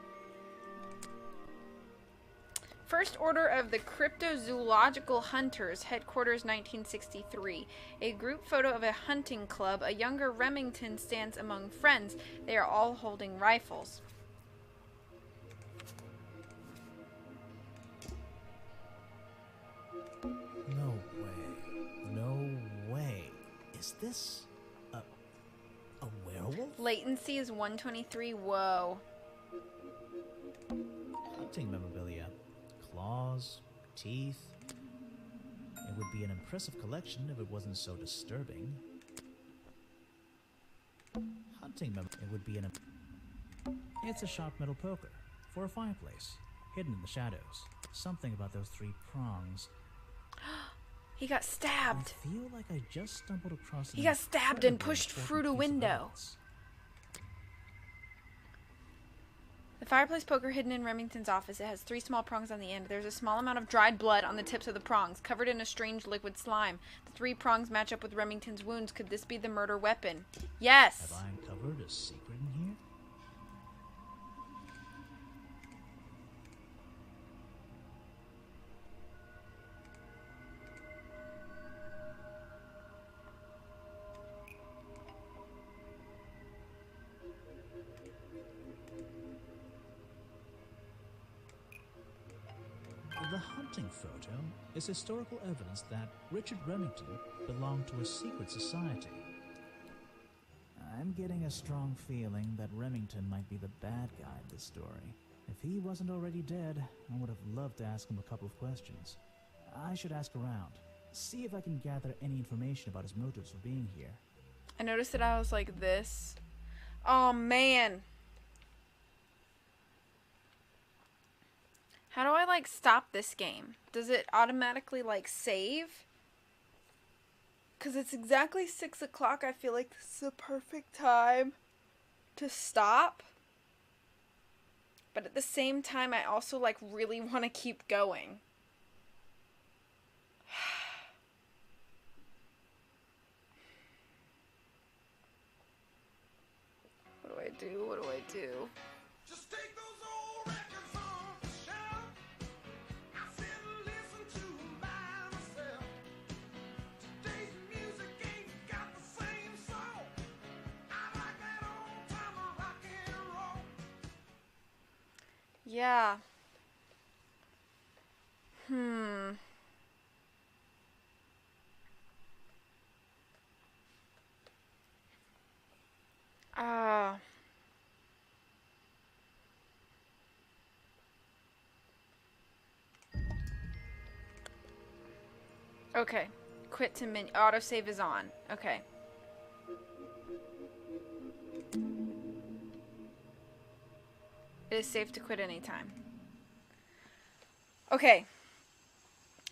A: First Order of the Cryptozoological Hunters, Headquarters 1963. A group photo of a hunting club. A younger Remington stands among friends. They are all holding rifles.
C: No way. No way. Is this a werewolf?
A: Latency is 123. Whoa.
C: Hunting memorabilia. Claws, teeth. It would be an impressive collection if it wasn't so disturbing. Hunting it would be an... It's a sharp metal poker for a fireplace, hidden in the shadows. Something about those 3 prongs.
A: He got stabbed.
C: I feel like I just stumbled across...
A: He got stabbed and pushed through a window. The fireplace poker hidden in Remington's office. It has 3 small prongs on the end. There's a small amount of dried blood on the tips of the prongs, covered in a strange liquid slime. The 3 prongs match up with Remington's wounds. Could this be the murder weapon? Yes!
C: Have I uncovered a secret in here? hunting photo is historical evidence that Richard Remington belonged to a secret society. I'm getting a strong feeling that Remington might be the bad guy in this story. If he wasn't already dead, I would have loved to ask him a couple of questions. I should ask around, see if I can gather any information about his motives for being here.
A: I noticed that I was like this. Oh, man. How do I, like, stop this game? Does it automatically, like, save? Because it's exactly 6 o'clock. I feel like this is the perfect time to stop. But at the same time, I also, like, really want to keep going. What do I do? What do I do?
N: Just take those old records off the shelf. I sit and listen to 'em by myself. Today's music ain't got the same soul. I like that old timer rock and roll.
A: Yeah. Ah. Okay. Quit to menu. Autosave is on. Okay. It is safe to quit anytime. Okay.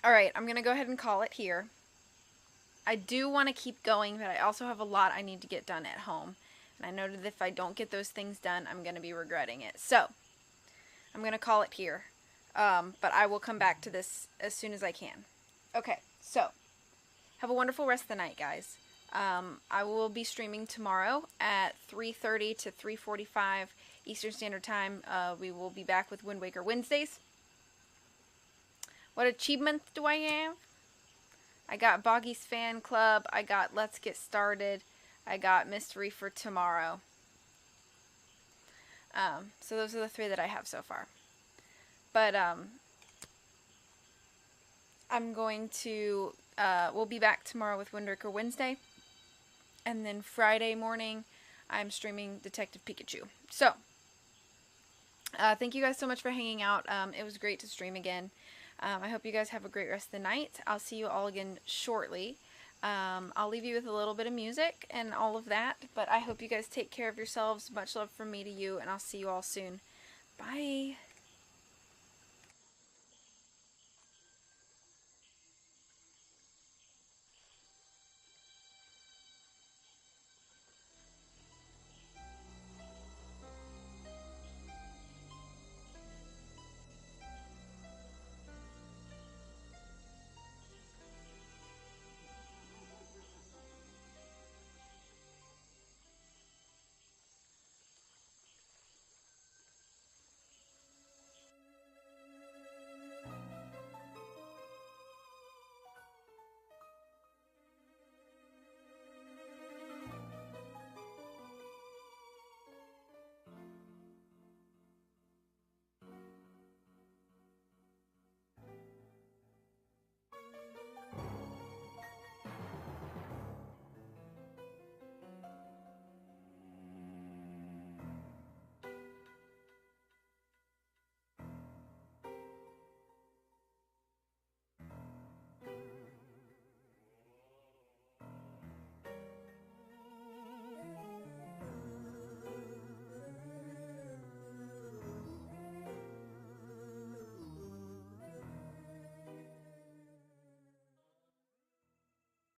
A: Alright, I'm going to go ahead and call it here. I do want to keep going, but I also have a lot I need to get done at home. And I know that if I don't get those things done, I'm going to be regretting it. So, I'm going to call it here. But I will come back to this as soon as I can. Okay, so, have a wonderful rest of the night, guys. I will be streaming tomorrow at 3:30 to 3:45 Eastern Standard Time. We will be back with Wind Waker Wednesdays. What achievements do I have? I got Boggy's Fan Club. I got Let's Get Started. I got Mystery for Tomorrow. So those are the 3 that I have so far. But I'm going to... we'll be back tomorrow with Wind Waker Wednesday. And then Friday morning, I'm streaming Detective Pikachu. So, thank you guys so much for hanging out. It was great to stream again. I hope you guys have a great rest of the night. I'll see you all again shortly. I'll leave you with a little bit of music and all of that. But I hope you guys take care of yourselves. Much love from me to you, and I'll see you all soon. Bye.